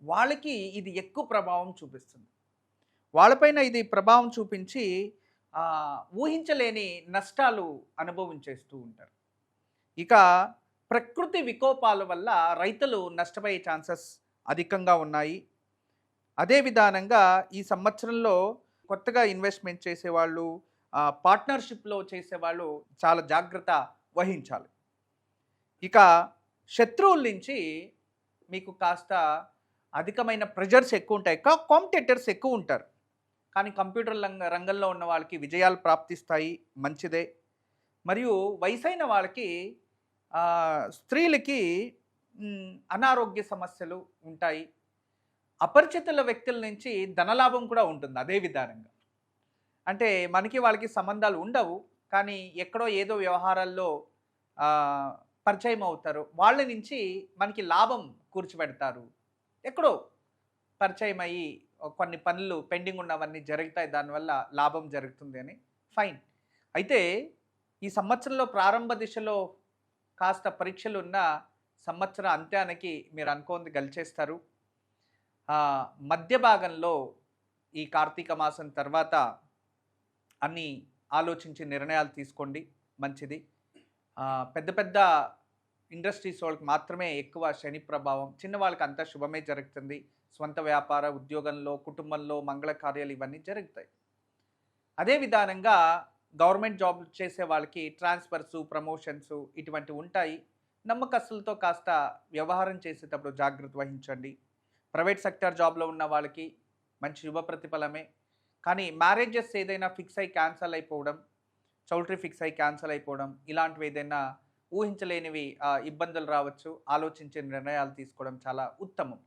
వాళ్ళకి ఇది ఎక్కువ ప్రభావం చూపిస్తుంది. వాళ్ళపైన ఇది ప్రభావం చూపించి ఊహించలేని నష్టాలు అనుభవించేస్తూ ఉంటారు. ఇక ప్రకృతి వికోపాల వల్ల రైతులు నష్టపోయే ఛాన్సెస్ అధికంగా ఉన్నాయి. అదే విధానంగా ఈ సంవత్సరంలో కొత్తగా ఇన్వెస్ట్మెంట్ చేసేవాళ్ళు, పార్ట్నర్షిప్లో చేసేవాళ్ళు చాలా జాగ్రత్త వహించాలి. ఇక శత్రువుల నుంచి మీకు కాస్త అధికమైన ప్రెజర్స్ ఎక్కువ ఉంటాయి, కాంపిటేటర్స్ ఎక్కువ ఉంటారు. కానీ కంప్యూటర్ రంగంలో ఉన్న వాళ్ళకి విజయాలు ప్రాప్తిస్తాయి, మంచిదే. మరియు వయసైన వాళ్ళకి, స్త్రీలకి అనారోగ్య సమస్యలు ఉంటాయి. అపరిచితుల వ్యక్తుల నుంచి ధనలాభం కూడా ఉంటుంది. అదే విధానంగా అంటే మనకి వాళ్ళకి సంబంధాలు ఉండవు, కానీ ఎక్కడో ఏదో వ్యవహారాల్లో పరిచయం అవుతారు. వాళ్ళ నుంచి మనకి లాభం కూర్చిపెడతారు. ఎక్కడో పరిచయం అయ్యి కొన్ని పనులు పెండింగ్ ఉన్నవన్నీ జరుగుతాయి, దానివల్ల లాభం జరుగుతుంది అని ఫైన్. అయితే ఈ సంవత్సరంలో ప్రారంభ దిశలో కాస్త పరీక్షలు ఉన్న సంవత్సర అంత్యానికి మీరు అనుకోంది గెలిచేస్తారు. మధ్య భాగంలో ఈ కార్తీక మాసం తర్వాత అన్నీ ఆలోచించి నిర్ణయాలు తీసుకోండి, మంచిది. పెద్ద పెద్ద ఇండస్ట్రీస్ వాళ్ళకి మాత్రమే ఎక్కువ శని ప్రభావం, చిన్న వాళ్ళకి అంతా శుభమే జరుగుతుంది. స్వంత వ్యాపార, ఉద్యోగంలో, కుటుంబంలో మంగళ కార్యాలు ఇవన్నీ జరుగుతాయి. అదే విధానంగా గవర్నమెంట్ జాబ్ చేసే వాళ్ళకి ట్రాన్స్ఫర్సు, ప్రమోషన్సు ఇటువంటివి ఉంటాయి. నమ్మకస్తులతో కాస్త వ్యవహారం చేసేటప్పుడు జాగ్రత్త వహించండి. ప్రైవేట్ సెక్టర్ జాబ్లో ఉన్న వాళ్ళకి మంచి శుభ ప్రతిఫలమే. కానీ మ్యారేజెస్ ఏదైనా ఫిక్స్ అయ్యి క్యాన్సల్ అయిపోవడం, చౌల్ట్రీ ఫిక్స్ అయ్యి క్యాన్సల్ అయిపోవడం, ఇలాంటివి ఏదైనా ఊహించలేనివి ఇబ్బందులు రావచ్చు. ఆలోచించే నిర్ణయాలు తీసుకోవడం చాలా ఉత్తమం.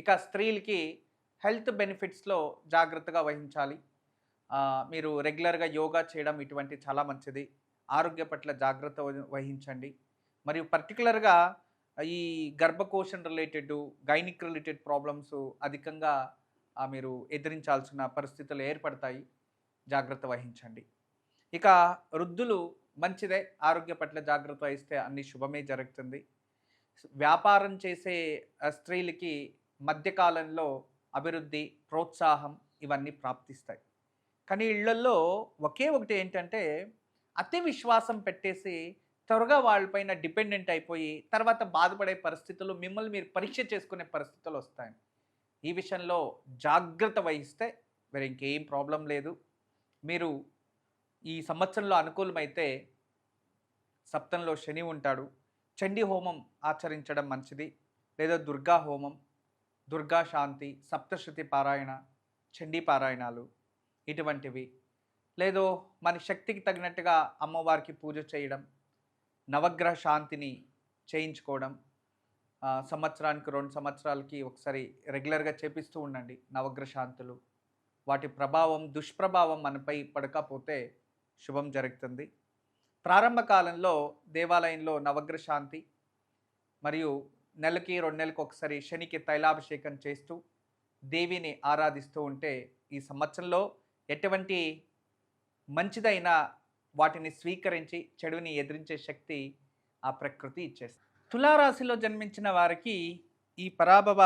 ఇక స్త్రీలకి హెల్త్ బెనిఫిట్స్లో జాగ్రత్తగా వహించాలి. మీరు రెగ్యులర్గా యోగా చేయడం ఇటువంటి చాలా మంచిది. ఆరోగ్య పట్ల జాగ్రత్త వహించండి. మరియు పర్టికులర్గా ఈ గర్భకోశం రిలేటెడ్, గైనిక్ రిలేటెడ్ ప్రాబ్లమ్స్ అధికంగా మీరు ఎదిరించాల్సిన పరిస్థితులు ఏర్పడతాయి. జాగ్రత్త వహించండి. ఇక వృద్ధులు మంచిదే, ఆరోగ్య పట్ల జాగ్రత్త వహిస్తే అన్ని శుభమే జరుగుతుంది. వ్యాపారం చేసే స్త్రీలకి మధ్యకాలంలో అభివృద్ధి, ప్రోత్సాహం ఇవన్నీ ప్రాప్తిస్తాయి. కానీ ఇళ్లల్లో ఒకే ఒకటి ఏంటంటే అతి విశ్వాసం పెట్టేసి త్వరగా వాళ్ళపైన డిపెండెంట్ అయిపోయి తర్వాత బాధపడే పరిస్థితులు, మిమ్మల్ని మీరు పరీక్ష చేసుకునే పరిస్థితులు వస్తాయి. ఈ విషయంలో జాగ్రత్త వహిస్తే వేరే ఇంకేం ప్రాబ్లం లేదు. మీరు ఈ సంవత్సరంలో అనుకూలమైతే సప్తంలో శని ఉంటాడు, చండీ హోమం ఆచరించడం మంచిది. లేదా దుర్గా హోమం, దుర్గా శాంతి, సప్తశృతి పారాయణ, చండీ పారాయణాలు ఇటువంటివి. లేదో మన శక్తికి తగినట్టుగా అమ్మవారికి పూజ చేయడం, నవగ్రహ శాంతిని చేయించుకోవడం. సంవత్సరానికి 2 సంవత్సరాలకి ఒకసారి రెగ్యులర్గా చేపిస్తూ ఉండండి నవగ్రహ శాంతులు. వాటి ప్రభావం, దుష్ప్రభావం మనపై పడకపోతే శుభం జరుగుతుంది. ప్రారంభ కాలంలో దేవాలయంలో నవగ్రహ శాంతి మరియు నెలకి 2 నెలలకు ఒకసారి శనికి తైలాభిషేకం చేస్తూ దేవిని ఆరాధిస్తూ ఉంటే ఈ సంవత్సరంలో ఎటువంటి మంచిదైన వాటిని స్వీకరించి చెడుని ఎదిరించే శక్తి ఆ ప్రకృతి ఇచ్చేస్తుంది. తులారాశిలో జన్మించిన వారికి ఈ పరాభవ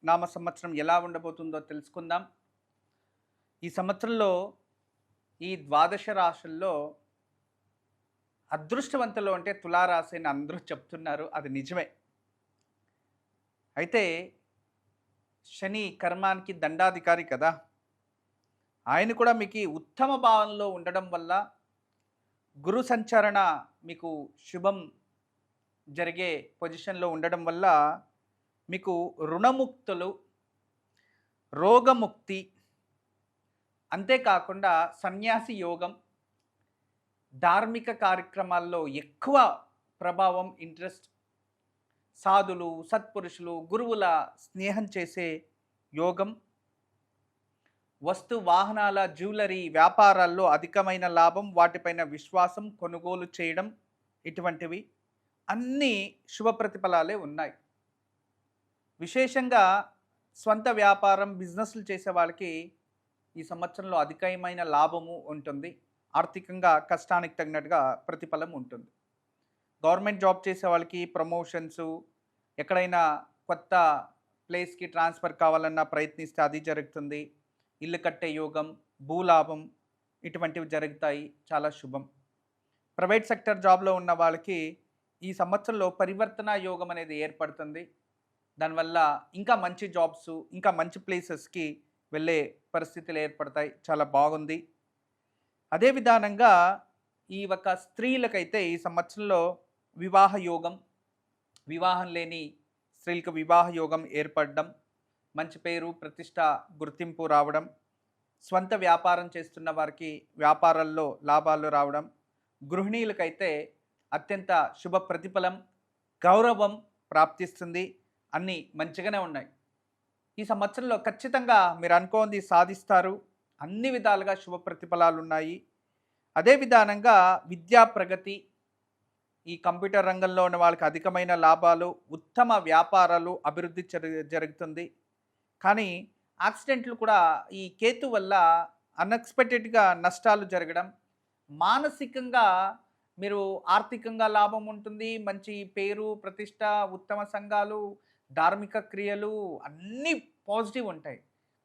నామ సంవత్సరం ఎలా ఉండబోతుందో తెలుసుకుందాం. ఈ సంవత్సరంలో ఈ 12 రాశుల్లో అదృష్టవంతులు అంటే తులారాశి అని అందరూ చెప్తున్నారు, అది నిజమే. అయితే శని కర్మానికి దండాధికారి కదా, ఆయన కూడా మీకు ఉత్తమ భావంలో ఉండడం వల్ల గురు సంచరణ మీకు శుభం జరిగే పొజిషన్లో ఉండడం వల్ల మీకు రుణముక్తులు, రోగముక్తి, అంతేకాకుండా సన్యాసి యోగం, ధార్మిక కార్యక్రమాల్లో ఎక్కువ ప్రభావం, ఇంట్రెస్ట్, సాధులు, సత్పురుషులు, గురువుల స్నేహం చేసే యోగం, వస్తు వాహనాల, జ్యువెలరీ వ్యాపారాల్లో అధికమైన లాభం, వాటిపైన విశ్వాసం, కొనుగోలు చేయడం ఇటువంటివి అన్నీ శుభ ప్రతిఫలాలే ఉన్నాయి. విశేషంగా స్వంత వ్యాపారం, బిజినెస్లు చేసే వాళ్ళకి ఈ సంవత్సరంలో అధికమైన లాభము ఉంటుంది. ఆర్థికంగా కష్టానికి తగినట్టుగా ప్రతిఫలం ఉంటుంది. గవర్నమెంట్ జాబ్ చేసే వాళ్ళకి ప్రమోషన్సు, ఎక్కడైనా కొత్త ప్లేస్కి ట్రాన్స్ఫర్ కావాలన్నా ప్రయత్నిస్తే అది జరుగుతుంది. ఇల్లు కట్టే యోగం, భూలాభం ఇటువంటివి జరుగుతాయి, చాలా శుభం. ప్రైవేట్ సెక్టర్ జాబ్లో ఉన్న వాళ్ళకి ఈ సంవత్సరంలో పరివర్తన యోగం అనేది ఏర్పడుతుంది. దానివల్ల ఇంకా మంచి జాబ్స్, ఇంకా మంచి ప్లేసెస్కి వెళ్ళే పరిస్థితులు ఏర్పడతాయి, చాలా బాగుంది. అదే విధానంగా ఈ ఒక స్త్రీలకైతే ఈ సంవత్సరంలో వివాహ యోగం, వివాహం లేని స్త్రీలకు వివాహ యోగం ఏర్పడడం, మంచి పేరు, ప్రతిష్ట, గుర్తింపు రావడం, స్వంత వ్యాపారం చేస్తున్న వారికి వ్యాపారాల్లో లాభాలు రావడం, గృహిణీలకైతే అత్యంత శుభ ప్రతిఫలం, గౌరవం ప్రాప్తిస్తుంది. అన్నీ మంచిగానే ఉన్నాయి. ఈ సంవత్సరంలో ఖచ్చితంగా మీరు అనుకోంది సాధిస్తారు. అన్ని విధాలుగా శుభ ప్రతిఫలాలు ఉన్నాయి. అదే విధానంగా విద్యా ప్రగతి, ఈ కంప్యూటర్ రంగంలో ఉన్న వాళ్ళకి అధికమైన లాభాలు, ఉత్తమ వ్యాపారాలు, అభివృద్ధి జరుగుతుంది. కానీ యాక్సిడెంట్లు కూడా ఈ కేతు వల్ల అన్ఎక్స్పెక్టెడ్గా నష్టాలు జరగడం, మానసికంగా మీరు ఆర్థికంగా లాభం ఉంటుంది, మంచి పేరు, ప్రతిష్ట, ఉత్తమ సంఘాలు, ధార్మిక క్రియలు అన్నీ పాజిటివ్ ఉంటాయి.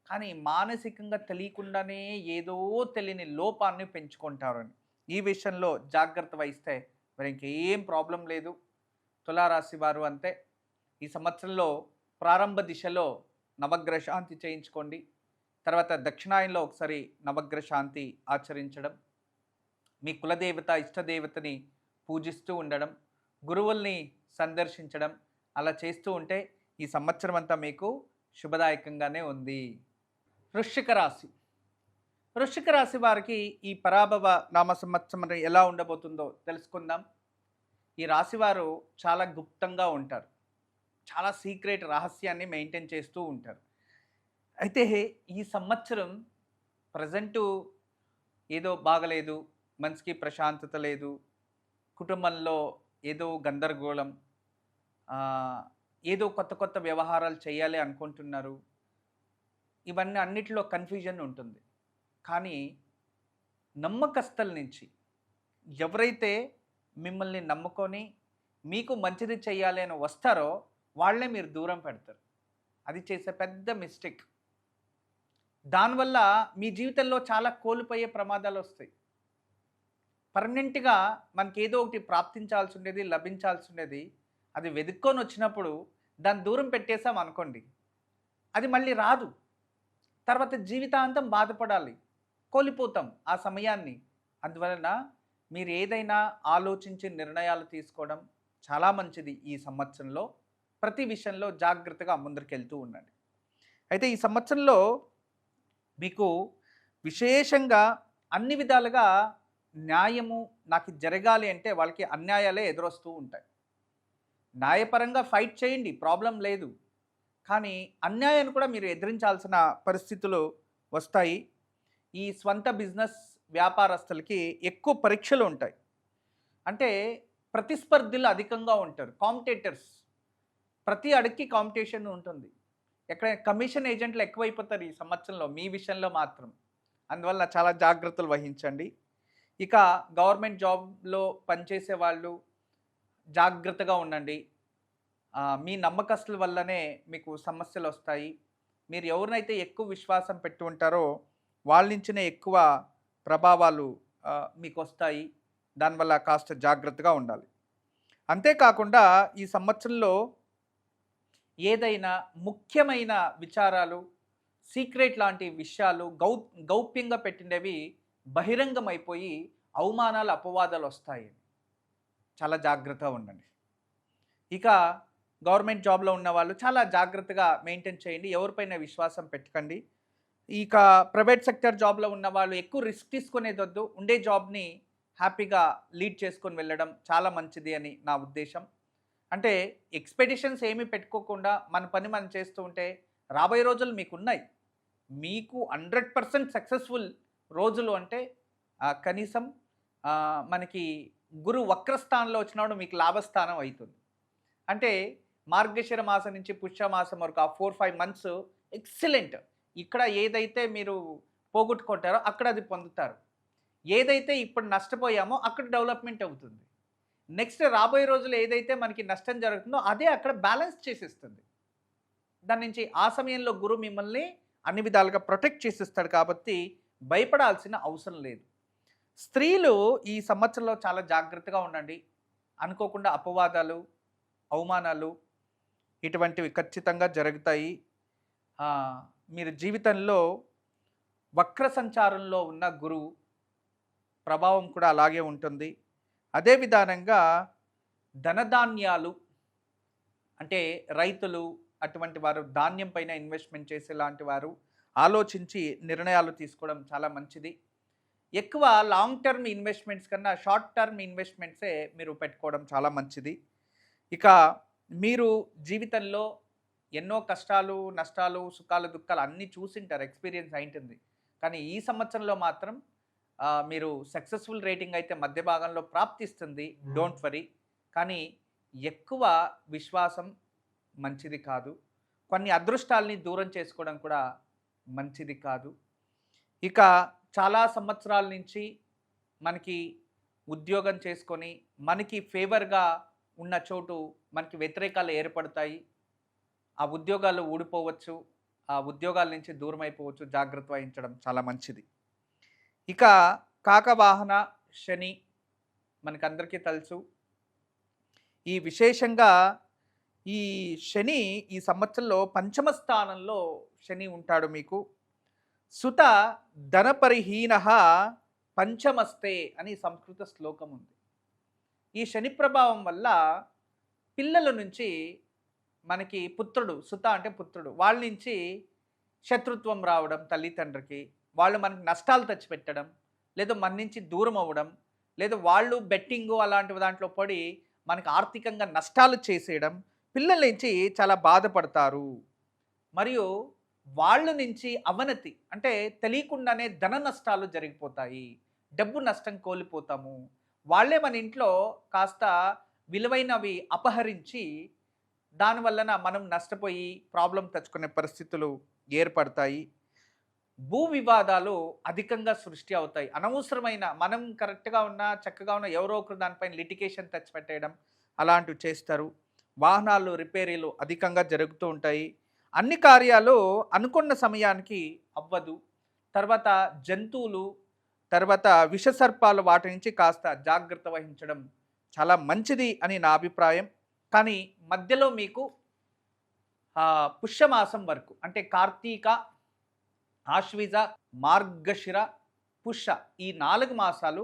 కానీ మానసికంగా తెలియకుండానే ఏదో తెలియని లోపాన్ని పెంచుకుంటారని, ఈ విషయంలో జాగ్రత్త వహిస్తే మరి ఇంకేం ప్రాబ్లం లేదు. తులారాశి వారు అంతే. ఈ సంవత్సరంలో ప్రారంభ దిశలో నవగ్రహ శాంతి చేయించుకోండి. తర్వాత దక్షిణాయనంలో ఒకసారి నవగ్రహ శాంతి ఆచరించడం, మీ కులదేవత, ఇష్టదేవతని పూజిస్తూ ఉండడం, గురువుల్ని సందర్శించడం, అలా చేస్తూ ఉంటే ఈ సంవత్సరం అంతా మీకు శుభదాయకంగానే ఉంది. వృశ్చిక రాశి. వృశ్చిక రాశి వారికి ఈ పరాభవ నామ సంవత్సరం ఎలా ఉండబోతుందో తెలుసుకుందాం. ఈ రాశివారు చాలా గుప్తంగా ఉంటారు. చాలా సీక్రెట్ రహస్యాన్ని మెయింటైన్ చేస్తూ ఉంటారు. అయితే ఈ సంవత్సరం ప్రజెంటు ఏదో బాగలేదు, మనసుకి ప్రశాంతత లేదు, కుటుంబంలో ఏదో గందరగోళం, ఏదో కొత్త కొత్త వ్యవహారాలు చేయాలి అనుకుంటున్నారు. ఇవన్నీ అన్నిటిలో కన్‌ఫ్యూజన్ ఉంటుంది. కానీ నమ్మకస్తుల నుంచి ఎవరైతే మిమ్మల్ని నమ్ముకొని మీకు మంచిది చేయాలి అని వస్తారో వాళ్ళే మీరు దూరం పెడతారు. అది చేసే పెద్ద మిస్టేక్. దానివల్ల మీ జీవితంలో చాలా కోల్పోయే ప్రమాదాలొస్తాయి. పర్మనెంట్‌గా మనకేదో ఒకటి ప్రాప్తించాల్సి ఉండేది, లభించాల్సి ఉండేది. అది వెతుక్కొని వచ్చినప్పుడు దాన్ని దూరం పెట్టేసాం అనుకోండి, అది మళ్ళీ రాదు. తర్వాత జీవితాంతం బాధపడాలి. కోల్పోతాం ఆ సమయాన్ని. అందువలన మీరు ఏదైనా ఆలోచించి నిర్ణయాలు తీసుకోవడం చాలా మంచిది. ఈ సంవత్సరంలో ప్రతి విషయంలో జాగ్రత్తగా ముందరికెళ్తూ ఉండండి. అయితే ఈ సంవత్సరంలో మీకు విశేషంగా అన్ని విధాలుగా న్యాయము నాకు జరగాలి అంటే వాళ్ళకి అన్యాయాలే ఎదురొస్తూ ఉంటాయి. న్యాయపరంగా ఫైట్ చేయండి, ప్రాబ్లం లేదు. కానీ అన్యాయాన్ని కూడా మీరు ఎదిరించాల్సిన పరిస్థితులు వస్తాయి. ఈ స్వంత బిజినెస్ వ్యాపారస్తులకి ఎక్కువ పరీక్షలు ఉంటాయి. అంటే ప్రతిస్పర్ధులు అధికంగా ఉంటారు, కాంపిటేటర్స్. ప్రతి అడుగుకి కాంపిటీషన్ ఉంటుంది. ఎక్కడైనా కమిషన్ ఏజెంట్లు ఎక్కువైపోతారు ఈ సంవత్సరంలో మీ విషయంలో మాత్రం. అందువల్ల చాలా జాగ్రత్తలు వహించండి. ఇక గవర్నమెంట్ జాబ్లో పనిచేసే వాళ్ళు జాగ్రత్తగా ఉండండి. మీ నమ్మకస్తుల వల్లనే మీకు సమస్యలు వస్తాయి. మీరు ఎవరినైతే ఎక్కువ విశ్వాసం పెట్టి ఉంటారో వాళ్ళ నుంచినే ఎక్కువ ప్రభావాలు మీకు వస్తాయి. దానివల్ల కాస్త జాగ్రత్తగా ఉండాలి. అంతేకాకుండా ఈ సంవత్సరంలో ఏదైనా ముఖ్యమైన విచారాలు, సీక్రెట్ లాంటి విషయాలు గౌప్యంగా పెట్టినవి బహిరంగమైపోయి అవమానాలు, అపవాదాలు వస్తాయి. చాలా జాగ్రత్తగా ఉండండి. ఇక గవర్నమెంట్ జాబ్లో ఉన్న వాళ్ళు చాలా జాగ్రత్తగా మెయింటైన్ చేయండి. ఎవరిపైన విశ్వాసం పెట్టకండి. ఇక ప్రైవేట్ సెక్టర్ జాబ్లో ఉన్న వాళ్ళు ఎక్కువ రిస్క్ తీసుకునేదొద్దు. ఉండే జాబ్ని హ్యాపీగా లీడ్ చేసుకొని వెళ్ళడం చాలా మంచిది అని నా ఉద్దేశం. అంటే ఎక్స్‌పెక్టేషన్స్ ఏమీ పెట్టుకోకుండా మన పని మనం చేస్తూ ఉంటే రాబోయే రోజులు మీకున్నాయి. మీకు 100% సక్సెస్‌ఫుల్ రోజులు అంటే కనీసం మనకి గురు వక్రస్థానంలో వచ్చినప్పుడు మీకు లాభస్థానం అవుతుంది. అంటే మార్గశిర మాసం నుంచి పుష్యమాసం వరకు ఆ 4-5 మంత్స్ ఎక్సలెంట్. ఇక్కడ ఏదైతే మీరు పోగొట్టుకుంటారో అక్కడ అది పొందుతారు. ఏదైతే ఇప్పుడు నష్టపోయామో అక్కడ డెవలప్మెంట్ అవుతుంది. నెక్స్ట్ రాబోయే రోజుల్లో ఏదైతే మనకి నష్టం జరుగుతుందో అదే అక్కడ బ్యాలెన్స్ చేసేస్తుంది. దాని నుంచి ఆ సమయంలో గురువు మిమ్మల్ని అన్ని విధాలుగా ప్రొటెక్ట్ చేసిస్తాడు కాబట్టి భయపడాల్సిన అవసరం లేదు. స్త్రీలు ఈ సంవత్సరంలో చాలా జాగ్రత్తగా ఉండండి. అనుకోకుండా అపవాదాలు, అవమానాలు ఇటువంటివి ఖచ్చితంగా జరుగుతాయి. మీరు జీవితంలో వక్ర సంచారంలో ఉన్న గురువు ప్రభావం కూడా అలాగే ఉంటుంది. అదే విధానంగా ధనధాన్యాలు అంటే రైతులు అటువంటి వారు ధాన్యం పైన ఇన్వెస్ట్మెంట్ చేసేలాంటి వారు ఆలోచించి నిర్ణయాలు తీసుకోవడం చాలా మంచిది. ఎక్కువ లాంగ్ టర్మ్ ఇన్వెస్ట్మెంట్స్ కన్నా షార్ట్ టర్మ్ ఇన్వెస్ట్మెంట్సే మీరు పెట్టుకోవడం చాలా మంచిది. ఇక మీరు జీవితంలో ఎన్నో కష్టాలు, నష్టాలు, సుఖాలు, దుఃఖాలు అన్నీ చూసింటారు, ఎక్స్పీరియన్స్ అయింటుంది. కానీ ఈ సంవత్సరంలో మాత్రం మీరు సక్సెస్ఫుల్ రేటింగ్ అయితే మధ్య భాగంలో ప్రాప్తిస్తుంది, డోంట్ వరీ. కానీ ఎక్కువ విశ్వాసం మంచిది కాదు. కొన్ని అదృష్టాల్ని దూరం చేసుకోవడం కూడా మంచిది కాదు. ఇక చాలా సంవత్సరాల నుంచి మనకి ఉద్యోగం చేసుకొని మనకి ఫేవర్గా ఉన్న చోటు మనకి వ్యతిరేకాలు ఏర్పడతాయి. ఆ ఉద్యోగాలు ఊడిపోవచ్చు, ఆ ఉద్యోగాల నుంచి దూరం అయిపోవచ్చు. జాగ్రత్త వహించడం చాలా మంచిది. ఇక కాకవాహన శని మనకందరికీ తెలుసు. ఈ విశేషంగా ఈ శని ఈ సంవత్సరంలో పంచమ స్థానంలో శని ఉంటాడు మీకు. సుత ధనపరిహీన పంచమస్తే అని సంస్కృత శ్లోకం ఉంది. ఈ శని ప్రభావం వల్ల పిల్లల నుంచి మనకి పుత్రుడు, సుత అంటే పుత్రుడు, వాళ్ళ నుంచి శత్రుత్వం రావడం తల్లిదండ్రికి, వాళ్ళు మనకి నష్టాలు తెచ్చిపెట్టడం, లేదా మన నుంచి దూరం అవ్వడం, లేదా వాళ్ళు బెట్టింగు అలాంటి దాంట్లో పడి మనకు ఆర్థికంగా నష్టాలు చేసేయడం, పిల్లల నుంచి చాలా బాధపడతారు. మరియు వాళ్ళ నుంచి అవనతి అంటే తెలియకుండానే ధన నష్టాలు జరిగిపోతాయి. డబ్బు నష్టం కోల్పోతాము. వాళ్ళే మన ఇంట్లో కాస్త విలువైనవి అపహరించి దాని వలన మనం నష్టపోయి ప్రాబ్లమ్ తెచ్చుకునే పరిస్థితులు ఏర్పడతాయి. భూ వివాదాలు అధికంగా సృష్టి అవుతాయి. అనవసరమైన మనం కరెక్ట్‌గా ఉన్నా, చక్కగా ఉన్నా ఎవరో ఒకరు దానిపైన లిటిగేషన్ తెచ్చిపెట్టేయడం అలాంటివి చేస్తారు. వాహనాలు రిపేరీలు అధికంగా జరుగుతూ ఉంటాయి. అన్ని కార్యాలు అనుకున్న సమయానికి అవ్వదు. తర్వాత జంతువులు, తర్వాత విషసర్పాలు వాటి నుంచి కాస్త జాగ్రత్త వహించడం చాలా మంచిది అని నా అభిప్రాయం. కానీ మధ్యలో మీకు పుష్యమాసం వరకు అంటే కార్తీక, ఆశ్విజ, మార్గశిర, పుష్య ఈ 4 మాసాలు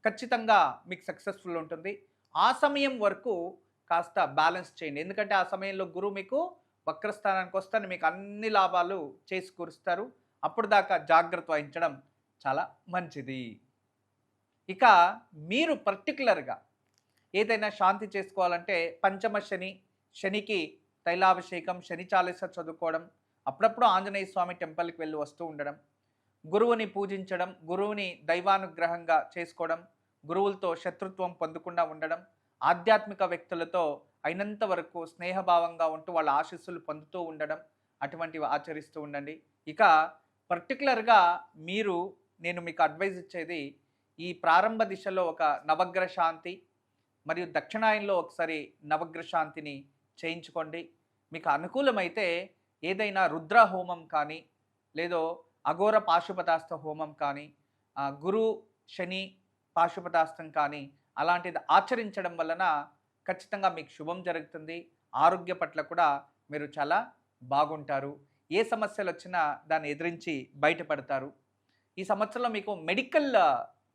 ఖచ్చితంగా మీకు సక్సెస్‌ఫుల్ ఉంటుంది. ఆ సమయం వరకు కాస్త బ్యాలెన్స్ చేయండి. ఎందుకంటే ఆ సమయంలో గురువు మీకు వక్రస్థానానికి వస్తాను మీకు అన్ని లాభాలు చేకూరుస్తారు. అప్పుడు దాకా జాగ్రత్త వహించడం చాలా మంచిది. ఇక మీరు పర్టిక్యులర్‌గా ఏదైనా శాంతి చేసుకోవాలంటే పంచమ శని, శనికి తైలాభిషేకం, శని చాలీస చదువుకోవడం, అప్పుడప్పుడు ఆంజనేయ స్వామి టెంపుల్‌కి వెళ్ళి వస్తూ ఉండడం, గురువుని పూజించడం, గురువుని దైవానుగ్రహంగా చేసుకోవడం, గురువులతో శత్రుత్వం పొందకుండా ఉండడం, ఆధ్యాత్మిక వ్యక్తులతో అయినంత వరకు స్నేహభావంగా ఉంటూ వాళ్ళ ఆశీస్సులు పొందుతూ ఉండడం, అటువంటివి ఆచరిస్తూ ఉండండి. ఇక పర్టిక్యులర్‌గా నేను మీకు అడ్వైజ్ ఇచ్చేది ఈ ప్రారంభ దిశలో ఒక నవగ్రహ శాంతి మరియు దక్షిణాయనంలో ఒకసారి నవగ్రహ శాంతిని చేయించుకోండి. మీకు అనుకూలమైతే ఏదైనా రుద్ర హోమం కానీ, లేదో అఘోర పాశుపతాస్త్ర హోమం కానీ, గురు, శని పాశుపతాస్త్రం కానీ అలాంటిది ఆచరించడం వలన ఖచ్చితంగా మీకు శుభం జరుగుతుంది. ఆరోగ్య పట్ల కూడా మీరు చాలా బాగుంటారు. ఏ సమస్యలొచ్చినా దాన్ని ఎదిరించి బయటపడతారు. ఈ సంవత్సరంలో మీకు మెడికల్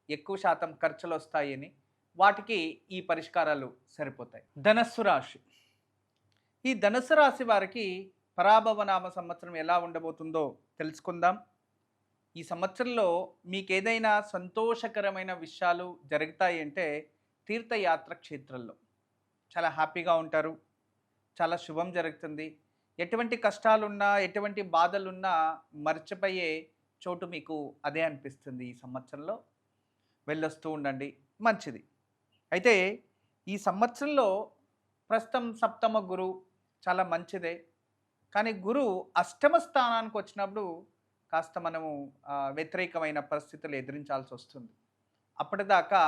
ఎక్కువ శాతం ఖర్చులొస్తాయని, వాటికి ఈ పరిష్కారాలు సరిపోతాయి. ధనస్సు రాశి. ఈ ధనుస్సు రాశి వారికి పరాభవనామ సంవత్సరం ఎలా ఉండబోతుందో తెలుసుకుందాం. ఈ సంవత్సరంలో మీకేదైనా సంతోషకరమైన విషయాలు జరుగుతాయి అంటే తీర్థయాత్ర క్షేత్రంలో చాలా హ్యాపీగా ఉంటారు. చాలా శుభం జరుగుతుంది. ఎటువంటి కష్టాలున్నా, ఎటువంటి బాధలున్నా మర్చిపోయే చోటు మీకు అదే అనిపిస్తుంది. ఈ సంవత్సరంలో వెళ్ళొస్తూ ఉండండి, మంచిది. అయితే ఈ సంవత్సరంలో ప్రస్తుతం సప్తమ గురు చాలా మంచిదే. కానీ గురువు అష్టమ స్థానానికి వచ్చినప్పుడు కాస్త మనము వ్యతిరేకమైన పరిస్థితులు ఎదిరించాల్సి వస్తుంది. అప్పటిదాకా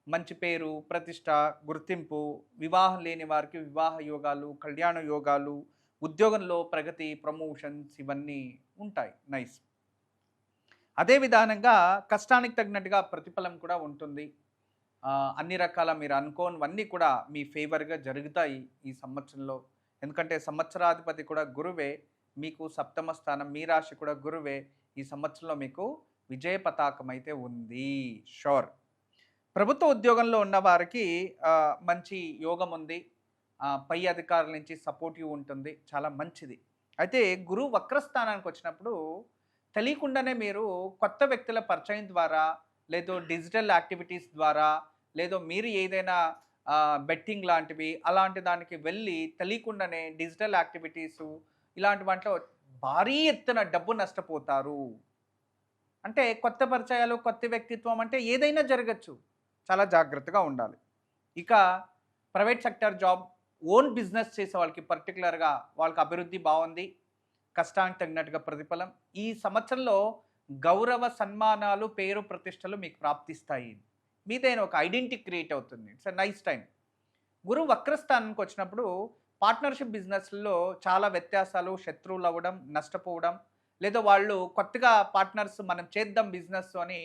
మంచి పేరు, ప్రతిష్ట, గుర్తింపు, వివాహం లేని వారికి వివాహ యోగాలు, కళ్యాణ యోగాలు, ఉద్యోగంలో ప్రగతి, ప్రమోషన్స్ ఇవన్నీ ఉంటాయి. నైస్. అదే విధానంగా కష్టానికి తగినట్టుగా ప్రతిఫలం కూడా ఉంటుంది. అన్ని రకాల మీరు అనుకోనివన్నీ కూడా మీ ఫేవర్గా జరుగుతాయి ఈ సంవత్సరంలో. ఎందుకంటే సంవత్సరాధిపతి కూడా గురువే, మీకు సప్తమ స్థానం, మీ రాశి కూడా గురువే. ఈ సంవత్సరంలో మీకు విజయ పతాకం అయితే ఉంది, షూర్. ప్రభుత్వ ఉద్యోగంలో ఉన్న వారికి మంచి యోగం ఉంది. పై అధికారుల నుంచి సపోర్టివ్ ఉంటుంది, చాలా మంచిది. అయితే గురువు వక్రస్థానానికి వచ్చినప్పుడు తెలియకుండానే మీరు కొత్త వ్యక్తుల పరిచయం ద్వారా, లేదో డిజిటల్ యాక్టివిటీస్ ద్వారా, లేదో మీరు ఏదైనా బెట్టింగ్ లాంటివి అలాంటి దానికి వెళ్ళి తెలియకుండానే డిజిటల్ యాక్టివిటీసు ఇలాంటి వాటిలో భారీ ఎత్తున డబ్బు నష్టపోతారు. అంటే కొత్త పరిచయాలు, కొత్త వ్యక్తిత్వం అంటే ఏదైనా జరగచ్చు. చాలా జాగ్రత్తగా ఉండాలి. ఇక private sector job, own business చేసే వాళ్ళకి పర్టికులర్గా వాళ్ళకి అభివృద్ధి బాగుంది. కష్టానికి తగినట్టుగా ప్రతిఫలం. ఈ సంవత్సరంలో గౌరవ సన్మానాలు, పేరు ప్రతిష్టలు మీకు ప్రాప్తిస్తాయి. మీదైన ఒక ఐడెంటిటీ క్రియేట్ అవుతుంది. It's a nice time. గురువు వక్రస్థానానికి వచ్చినప్పుడు పార్ట్నర్షిప్ బిజినెస్లో చాలా వ్యత్యాసాలు, శత్రువులు అవ్వడం, నష్టపోవడం, లేదా వాళ్ళు కొత్తగా పార్ట్నర్స్ మనం చేద్దాం బిజినెస్ అని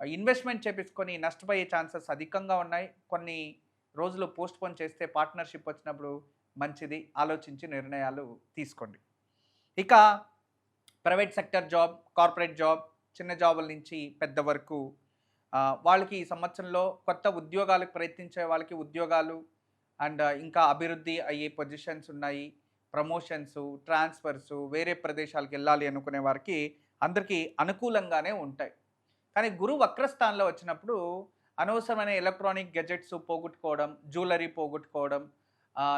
ఇన్వెస్ట్మెంట్ చేపించుకొని నష్టపోయే ఛాన్సెస్ అధికంగా ఉన్నాయి. కొన్ని రోజులు పోస్ట్పోన్ చేస్తే పార్ట్నర్షిప్ వచ్చినప్పుడు మంచిది, ఆలోచించి నిర్ణయాలు తీసుకోండి. ఇక private sector job, corporate job, చిన్న జాబుల నుంచి పెద్ద వరకు వాళ్ళకి ఈ సంవత్సరంలో కొత్త ఉద్యోగాలకు ప్రయత్నించే వాళ్ళకి ఉద్యోగాలు అండ్ ఇంకా అభివృద్ధి అయ్యే పొజిషన్స్ ఉన్నాయి. ప్రమోషన్సు, ట్రాన్స్ఫర్సు, వేరే ప్రదేశాలకు వెళ్ళాలి అనుకునే వారికి అందరికీ అనుకూలంగానే ఉంటాయి. కానీ గురువు వక్రస్థానంలో వచ్చినప్పుడు అనవసరమైన ఎలక్ట్రానిక్ గెజెట్స్ పోగొట్టుకోవడం, జ్యువెలరీ పోగొట్టుకోవడం,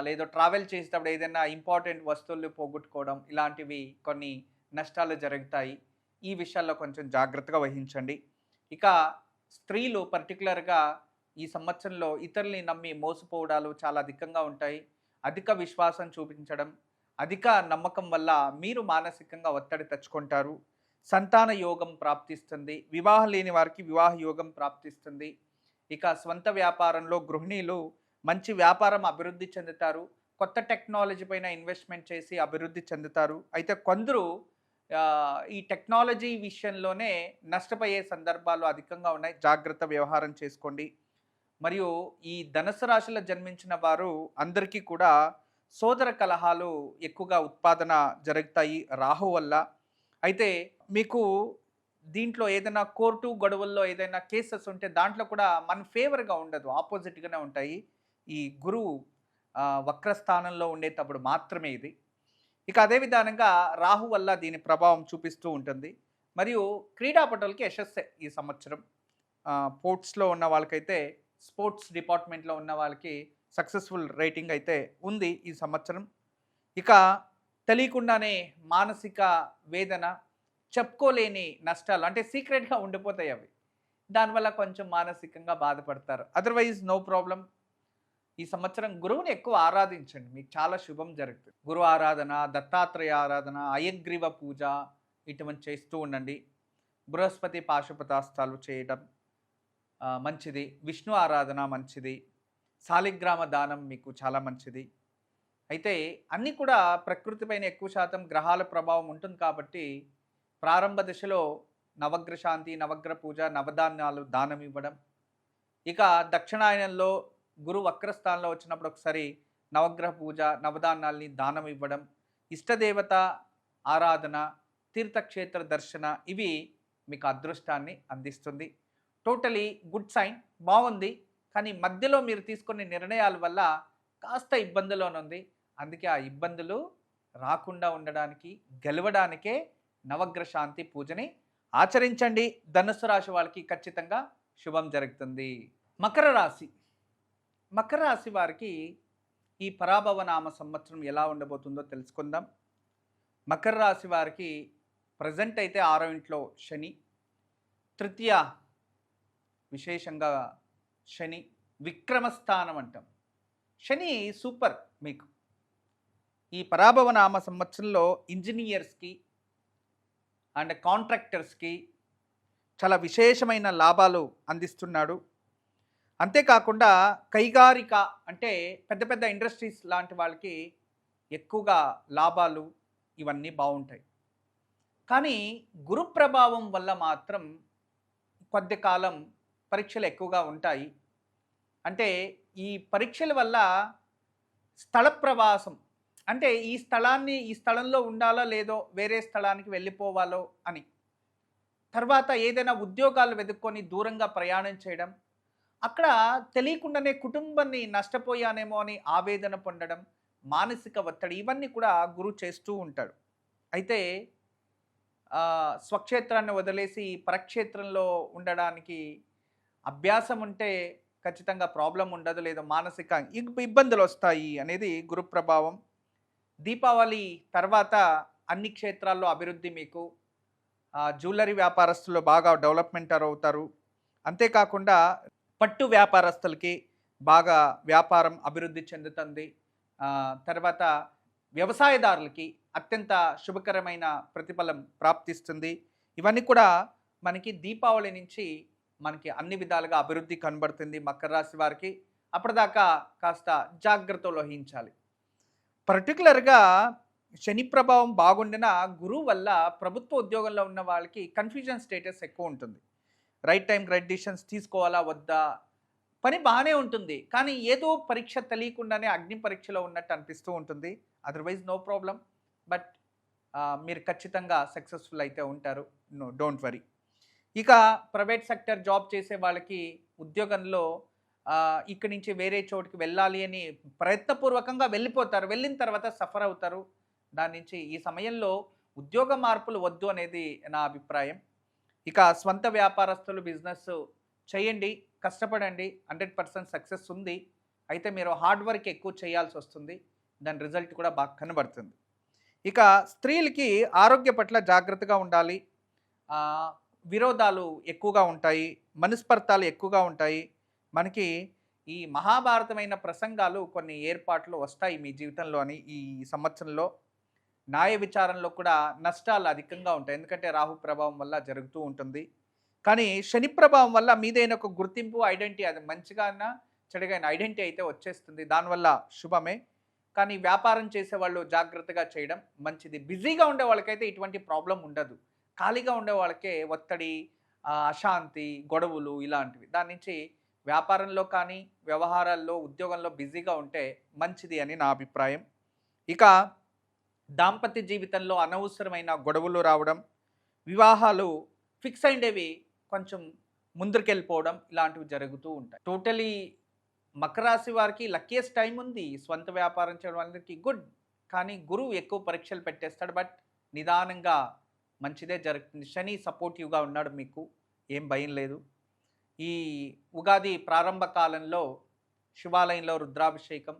లేదో ట్రావెల్ చేసేటప్పుడు ఏదైనా ఇంపార్టెంట్ వస్తువులు పోగొట్టుకోవడం ఇలాంటివి కొన్ని నష్టాలు జరుగుతాయి. ఈ విషయాల్లో కొంచెం జాగ్రత్తగా వహించండి. ఇక స్త్రీలు పర్టిక్యులర్‌గా ఈ సంవత్సరంలో ఇతరుల్ని నమ్మి మోసపోవడాలు చాలా అధికంగా ఉంటాయి. అధిక విశ్వాసం చూపించడం, అధిక నమ్మకం వల్ల మీరు మానసికంగా ఒత్తిడి తెచ్చుకుంటారు. సంతాన యోగం ప్రాప్తిస్తుంది. వివాహం లేని వారికి వివాహ యోగం ప్రాప్తిస్తుంది. ఇక స్వంత వ్యాపారంలో గృహిణీలు మంచి వ్యాపారం అభివృద్ధి చెందుతారు. కొత్త టెక్నాలజీ పైన ఇన్వెస్ట్‌మెంట్ చేసి అభివృద్ధి చెందుతారు. అయితే కొందరు ఈ టెక్నాలజీ విషయంలోనే నష్టపోయే సందర్భాలు అధికంగా ఉన్నాయి. జాగ్రత్త వ్యవహారం చేసుకోండి. మరియు ఈ ధనుసు రాశిలో జన్మించిన వారు అందరికీ కూడా సోదర కలహాలు ఎక్కువగా ఉత్పాదన జరుగుతాయి రాహు వల్ల. అయితే మీకు దీంట్లో ఏదైనా కోర్టు గొడవల్లో ఏదైనా కేసెస్ ఉంటే దాంట్లో కూడా మన ఫేవర్‌గా ఉండదు. ఆపోజిట్‌గానే ఉంటాయి. ఈ గురువు వక్రస్థానంలో ఉండేటప్పుడు మాత్రమే ఇది. ఇక అదే విధానంగా రాహు వల్ల దీని ప్రభావం చూపిస్తూ ఉంటుంది. మరియు క్రీడాపటులకి యశస్సే ఈ సంవత్సరం. స్పోర్ట్స్‌లో ఉన్న వాళ్ళకైతే స్పోర్ట్స్ డిపార్ట్మెంట్‌లో ఉన్న వాళ్ళకి సక్సెస్‌ఫుల్ రేటింగ్ అయితే ఉంది ఈ సంవత్సరం. ఇక తెలియకుండానే మానసిక వేదన, చెప్పుకోలేని నష్టాలు అంటే సీక్రెట్‌గా ఉండిపోతాయి అవి. దానివల్ల కొంచెం మానసికంగా బాధపడతారు. Otherwise no problem. ఈ సంవత్సరం గురువుని ఎక్కువ ఆరాధించండి. మీకు చాలా శుభం జరుగుతుంది. గురు ఆరాధన, దత్తాత్రేయ ఆరాధన, అయగ్రీవ పూజ ఇటువంటి చేస్తూ ఉండండి. బృహస్పతి పాశుపతాస్తాలు చేయడం మంచిది. విష్ణు ఆరాధన మంచిది. శాలిగ్రామ దానం మీకు చాలా మంచిది. అయితే అన్నీ కూడా ప్రకృతి పైన ఎక్కువ శాతం గ్రహాల ప్రభావం ఉంటుంది కాబట్టి ప్రారంభ దశలో నవగ్రహ శాంతి, నవగ్రహ పూజ, నవధాన్యాలు దానం ఇవ్వడం. ఇక దక్షిణాయనంలో గురు వక్రస్థానంలో వచ్చినప్పుడు ఒకసారి నవగ్రహ పూజ, నవధాన్యాల్ని దానం ఇవ్వడం, ఇష్టదేవత ఆరాధన, తీర్థక్షేత్ర దర్శన ఇవి మీకు అదృష్టాన్ని అందిస్తుంది. టోటలీ గుడ్ సైన్, బాగుంది. కానీ మధ్యలో మీరు తీసుకునే నిర్ణయాల వల్ల కాస్త ఇబ్బందిలోనుంది. అందుకే ఆ ఇబ్బందులు రాకుండా ఉండడానికి, గెలవడానికే నవగ్రహ శాంతి పూజని ఆచరించండి. ధనుసు రాశి వాళ్ళకి ఖచ్చితంగా శుభం జరుగుతుంది. మకర రాశి. మకర రాశి వారికి ఈ పరాభవనామ సంవత్సరం ఎలా ఉండబోతుందో తెలుసుకుందాం. మకర రాశి వారికి ప్రజెంట్ అయితే 6వ ఇంట్లో శని, తృతీయ విశేషంగా శని విక్రమస్థానం అంటాం. శని సూపర్ మీకు. ఈ పరాభవనామ సంవత్సరంలో ఇంజనీర్స్కి అండ్ కాంట్రాక్టర్స్కి చాలా విశేషమైన లాభాలు అందిస్తున్నాడు. అంతేకాకుండా కైగారిక అంటే పెద్ద పెద్ద ఇండస్ట్రీస్ లాంటి వాళ్ళకి ఎక్కువగా లాభాలు ఇవన్నీ బాగుంటాయి. కానీ గురు ప్రభావం వల్ల మాత్రం కొద్ది కాలం పరీక్షలు ఎక్కువగా ఉంటాయి. అంటే ఈ పరీక్షల వల్ల స్థల ప్రవాసం అంటే ఈ స్థలంలో ఉండాలో లేదో వేరే స్థలానికి వెళ్ళిపోవాలో అని, తర్వాత ఏదైనా ఉద్యోగాలు వెతుక్కొని దూరంగా ప్రయాణం చేయడం, అక్కడ తెలియకుండానే కుటుంబాన్ని నష్టపోయానేమో అని ఆవేదన పొందడం, మానసిక ఒత్తిడి ఇవన్నీ కూడా గురువు చేస్తూ ఉంటాడు. అయితే స్వక్షేత్రాన్ని వదిలేసి పరక్షేత్రంలో ఉండడానికి అభ్యాసం ఉంటే ఖచ్చితంగా ప్రాబ్లం ఉండదు, లేదా మానసిక ఇబ్బందులు వస్తాయి అనేది గురు ప్రభావం. దీపావళి తర్వాత అన్ని క్షేత్రాల్లో అభివృద్ధి మీకు. జ్యువెలరీ వ్యాపారస్తులు బాగా డెవలప్మెంట్ అవుతారు. అంతేకాకుండా పట్టు వ్యాపారస్తులకి బాగా వ్యాపారం అభివృద్ధి చెందుతుంది. తర్వాత వ్యవసాయదారులకి అత్యంత శుభకరమైన ప్రతిఫలం ప్రాప్తిస్తుంది. ఇవన్నీ కూడా మనకి దీపావళి నుంచి మనకి అన్ని విధాలుగా అభివృద్ధి కనబడుతుంది మకర రాశి వారికి. అప్పటిదాకా కాస్త జాగ్రత్తలు వహించాలి. పర్టికులర్గా శని ప్రభావం బాగుండిన గురువు వల్ల ప్రభుత్వ ఉద్యోగంలో ఉన్న వాళ్ళకి కన్ఫ్యూజన్ స్టేటస్ ఎక్కువ ఉంటుంది. రైట్ టైం రైట్ డిసిషన్స్ తీసుకోవాలా వద్దా, పని బాగానే ఉంటుంది కానీ ఏదో పరీక్ష తెలియకుండానే అగ్ని పరీక్షలో ఉన్నట్టు అనిపిస్తూ ఉంటుంది. Otherwise no problem. బట్ మీరు ఖచ్చితంగా సక్సెస్ఫుల్ అయితే ఉంటారు. No don't worry. ఇక ప్రైవేట్ సెక్టర్ జాబ్ చేసే వాళ్ళకి ఉద్యోగంలో ఇక్కడి నుంచి వేరే చోటుకి వెళ్ళాలి అని ప్రయత్నపూర్వకంగా వెళ్ళిపోతారు. వెళ్ళిన తర్వాత సఫర్ అవుతారు. దాని నుంచి ఈ సమయంలో ఉద్యోగ మార్పులు వద్దు అనేది నా అభిప్రాయం. ఇక స్వంత వ్యాపారస్తులు బిజినెస్ చేయండి, కష్టపడండి, 100% సక్సెస్ ఉంది. అయితే మీరు హార్డ్ వర్క్ ఎక్కువ చేయాల్సి వస్తుంది. దాని రిజల్ట్ కూడా బాగా కనబడుతుంది. ఇక స్త్రీలకి ఆరోగ్య పట్ల జాగ్రత్తగా ఉండాలి. ఆహ్, విరోధాలు ఎక్కువగా ఉంటాయి. మనస్పర్ధాలు ఎక్కువగా ఉంటాయి. మనకి ఈ మహాభారతమైన ప్రసంగాలు కొన్ని ఏర్పాట్లు వస్తాయి మీ జీవితంలోని ఈ సంవత్సరంలో. న్యాయ విచారణలో కూడా నష్టాలు అధికంగా ఉంటాయి. ఎందుకంటే రాహు ప్రభావం వల్ల జరుగుతూ ఉంటుంది. కానీ శని ప్రభావం వల్ల మీదైన ఒక గుర్తింపు, ఐడెంటిటీ అది మంచిగానా, చెడుగైన ఐడెంటిటీ అయితే వచ్చేస్తుంది. దానివల్ల శుభమే. కానీ వ్యాపారం చేసేవాళ్ళు జాగ్రత్తగా చేయడం మంచిది. బిజీగా ఉండే వాళ్ళకైతే ఇటువంటి ప్రాబ్లమ్ ఉండదు. ఖాళీగా ఉండే వాళ్ళకే ఒత్తిడి, అశాంతి, గొడవలు ఇలాంటివి. దాని నుంచి వ్యాపారంలో కానీ, వ్యవహారాల్లో, ఉద్యోగంలో బిజీగా ఉంటే మంచిది అని నా అభిప్రాయం. ఇక దాంపత్య జీవితంలో అనవసరమైన గొడవలు రావడం, వివాహాలు ఫిక్స్ అయిండేవి కొంచెం ముందరికెళ్ళిపోవడం ఇలాంటివి జరుగుతూ ఉంటాయి. టోటలీ మకర రాశి వారికి లక్కీయెస్ట్ టైం ఉంది. స్వంత వ్యాపారం చేయడం వాళ్ళకి గుడ్. కానీ గురువు ఎక్కువ పరీక్షలు పెట్టేస్తాడు. బట్ నిదానంగా మంచిదే జరుగుతుంది. శని సపోర్టివ్‌గా ఉన్నాడు మీకు. ఏం భయం లేదు. ఈ ఉగాది ప్రారంభ కాలంలో శివాలయంలో రుద్రాభిషేకం,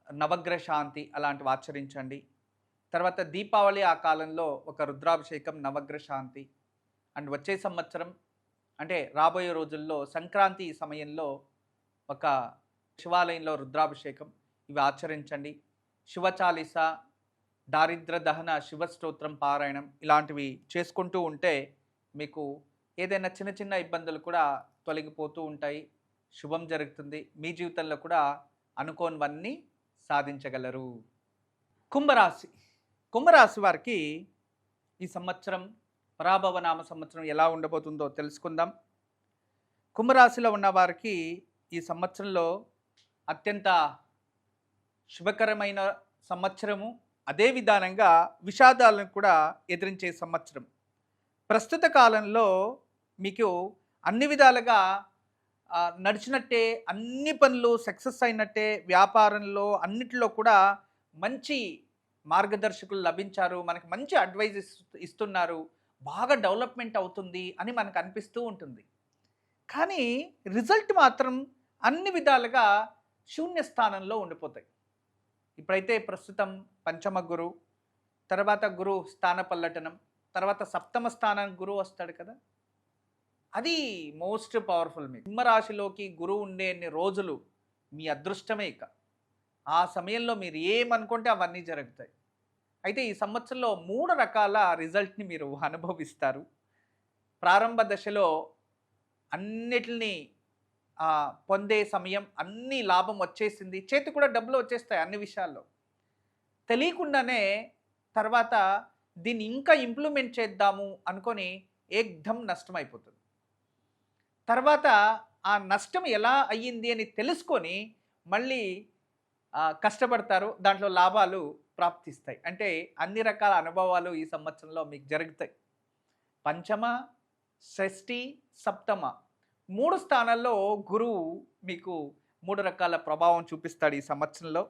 నవగ్రహ శాంతి అలాంటివి ఆచరించండి. తర్వాత దీపావళి ఆ కాలంలో ఒక రుద్రాభిషేకం, నవగ్రహ శాంతి. అండ్ వచ్చే సంవత్సరం అంటే రాబోయే రోజుల్లో సంక్రాంతి సమయంలో ఒక శివాలయంలో రుద్రాభిషేకం ఇవి ఆచరించండి. శివ చాలీస, దారిద్ర దహన శివ స్తోత్రం పారాయణం ఇలాంటివి చేసుకుంటూ ఉంటే మీకు ఏదైనా చిన్న చిన్న ఇబ్బందులు కూడా తొలగిపోతూ ఉంటాయి. శుభం జరుగుతుంది. మీ జీవితంలో కూడా అనుకోనివన్నీ సాధించగలరు. కుంభరాశి. కుంభరాశి వారికి ఈ సంవత్సరం పరాభవనామ సంవత్సరం ఎలా ఉండబోతుందో తెలుసుకుందాం. కుంభరాశిలో ఉన్న వారికి ఈ సంవత్సరంలో అత్యంత శుభకరమైన సంవత్సరము. అదే విధానంగా విషాదాలను కూడా ఎదిరించే సంవత్సరం. ప్రస్తుత కాలంలో మీకు అన్ని విధాలుగా నడిచినట్టే, అన్ని పనులు సక్సెస్ అయినట్టే, వ్యాపారంలో అన్నిటిలో కూడా మంచి మార్గదర్శకులు లభించారు. మనకి మంచి అడ్వైజ్ ఇస్తున్నారు. బాగా డెవలప్మెంట్ అవుతుంది అని మనకు అనిపిస్తూ ఉంటుంది. కానీ రిజల్ట్ మాత్రం అన్ని విధాలుగా శూన్య స్థానంలో ఉండిపోతాయి. ఇప్పుడైతే ప్రస్తుతం పంచమ గురు, తర్వాత గురు స్థాన పల్లటనం, తర్వాత సప్తమ స్థానానికి గురువు వస్తాడు కదా, అది మోస్ట్ పవర్ఫుల్. మీకు సింహరాశిలోకి గురువు ఉండే అన్ని రోజులు మీ అదృష్టమే. ఇక ఆ సమయంలో మీరు ఏమనుకుంటే అవన్నీ జరుగుతాయి. అయితే ఈ సంవత్సరంలో 3 రకాల రిజల్ట్ని మీరు అనుభవిస్తారు. ప్రారంభ దశలో అన్నిటిని పొందే సమయం, అన్ని లాభం వచ్చేసింది, చేతి కూడా డబ్బులు వచ్చేస్తాయి అన్ని విషయాల్లో. తెలియకుండానే తర్వాత దీన్ని ఇంకా ఇంప్లిమెంట్ చేద్దాము అనుకొని ఏకదం నష్టం అయిపోతుంది. తర్వాత ఆ నష్టం ఎలా అయ్యింది అని తెలుసుకొని మళ్ళీ కష్టపడతారు. దాంట్లో లాభాలు ప్రాప్తిస్తాయి. అంటే అన్ని రకాల అనుభవాలు ఈ సంవత్సరంలో మీకు జరుగుతాయి. పంచమ, షష్ఠి, సప్తమ 3 స్థానాల్లో గురువు మీకు 3 రకాల ప్రభావం చూపిస్తాడు ఈ సంవత్సరంలో.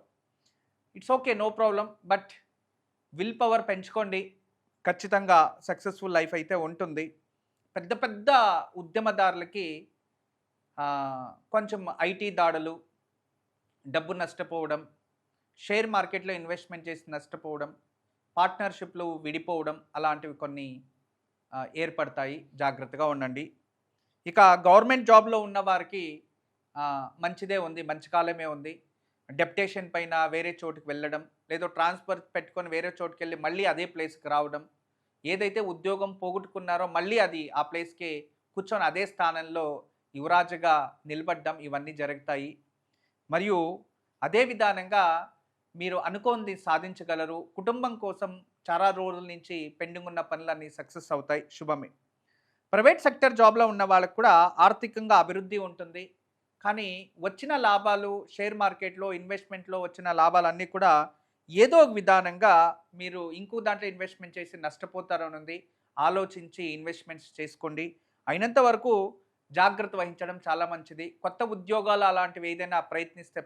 It's okay, no problem. But will power పెంచుకోండి. ఖచ్చితంగా సక్సెస్ఫుల్ లైఫ్ అయితే ఉంటుంది. పెద్ద పెద్ద ఉద్యమదారులకి కొంచెం ఐటీ దాడులు, డబ్బు నష్టపోవడం, షేర్ మార్కెట్లో ఇన్వెస్ట్మెంట్ చేసి నష్టపోవడం, పార్ట్నర్షిప్లు విడిపోవడం అలాంటివి కొన్ని ఏర్పడతాయి. జాగ్రత్తగా ఉండండి. ఇక గవర్నమెంట్ జాబ్లో ఉన్న వారికి మంచిదే ఉంది, మంచి కాలమే ఉంది. డెప్యుటేషన్ పైన వేరే చోటుకి వెళ్ళడం, లేదో ట్రాన్స్ఫర్ పెట్టుకొని వేరే చోటుకి వెళ్ళి మళ్ళీ అదే ప్లేస్కి రావడం, ఏదైతే ఉద్యోగం పోగొట్టుకున్నారో మళ్ళీ అది ఆ ప్లేస్కి కూర్చొని అదే స్థానంలో యువరాజుగా నిలబడ్డం, ఇవన్నీ జరుగుతాయి. మరియు అదే విధానంగా మీరు అనుకోనిది సాధించగలరు. కుటుంబం కోసం చాలా రోజుల నుంచి పెండింగ్ ఉన్న పనులన్నీ సక్సెస్ అవుతాయి. శుభమే. ప్రైవేట్ సెక్టర్ జాబ్లో ఉన్న వాళ్ళకు కూడా ఆర్థికంగా అభివృద్ధి ఉంటుంది. కానీ వచ్చిన లాభాలు, షేర్ మార్కెట్లో ఇన్వెస్ట్మెంట్లో వచ్చిన లాభాలన్నీ కూడా ఏదో ఒక విధానంగా మీరు ఇంకో దాంట్లో ఇన్వెస్ట్మెంట్ చేసి నష్టపోతారనుంది. ఆలోచించి ఇన్వెస్ట్మెంట్స్ చేసుకోండి. అయినంత వరకు జాగ్రత్త వహించడం చాలా మంచిది. కొత్త ఉద్యోగాలు అలాంటివి ఏదైనా ప్రయత్నిస్తే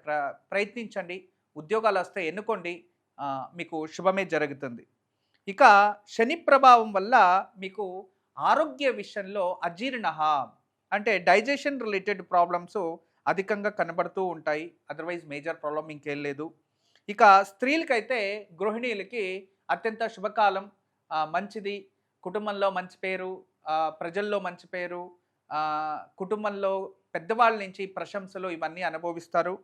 ప్రయత్నించండి. ఉద్యోగాలు వస్తే ఎన్నుకోండి. మీకు శుభమే జరుగుతుంది. ఇక శని ప్రభావం వల్ల మీకు ఆరోగ్య విషయంలో అజీర్ణ అంటే డైజెషన్ రిలేటెడ్ ప్రాబ్లమ్స్ అధికంగా కనబడుతూ ఉంటాయి. అదర్వైజ్ మేజర్ ప్రాబ్లమ్ ఇంకేం లేదు. ఇక స్త్రీలకైతే గృహిణీలకి అత్యంత శుభకాలం, మంచిది. కుటుంబంలో మంచి పేరు, ప్రజల్లో మంచి పేరు, కుటుంబంలో పెద్దవాళ్ళ నుంచి ప్రశంసలు ఇవన్నీ అనుభవిస్తారు.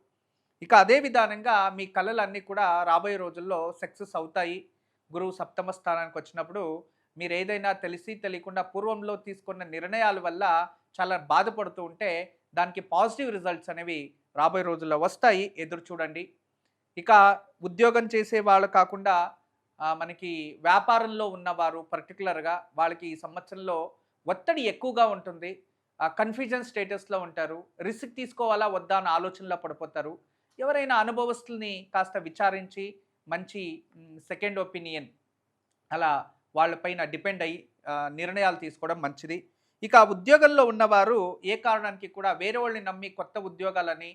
ఇక అదే విధానంగా మీ కలలన్నీ కూడా రాబోయే రోజుల్లో సక్సెస్ అవుతాయి. గురువు సప్తమ స్థానానికి వచ్చినప్పుడు మీరు ఏదైనా తెలిసి తెలియకుండా పూర్వంలో తీసుకున్న నిర్ణయాల వల్ల చాలా బాధపడుతూ ఉంటే దానికి పాజిటివ్ రిజల్ట్స్ అనేవి రాబోయే రోజుల్లో వస్తాయి. ఎదురు చూడండి. ఇక ఉద్యోగం చేసే వాళ్ళు కాకుండా మనకి వ్యాపారంలో ఉన్నవారు పర్టికులర్‌గా వాళ్ళకి ఈ సంవత్సరంలో ఒత్తిడి ఎక్కువగా ఉంటుంది. కన్‌ఫ్యూజన్ స్టేటస్‌లో ఉంటారు. రిస్క్ తీసుకోవాలా వద్దా అన్న ఆలోచనలో పడిపోతారు. ఎవరైనా అనుభవస్తుల్ని కాస్త విచారించి మంచి సెకండ్ ఒపీనియన్ అలా వాళ్ళ పైన డిపెండ్ అయ్యి నిర్ణయాలు తీసుకోవడం మంచిది. ఇక ఉద్యోగంలో ఉన్నవారు ఏ కారణానికి కూడా వేరే వాళ్ళని నమ్మి కొత్త ఉద్యోగాలని,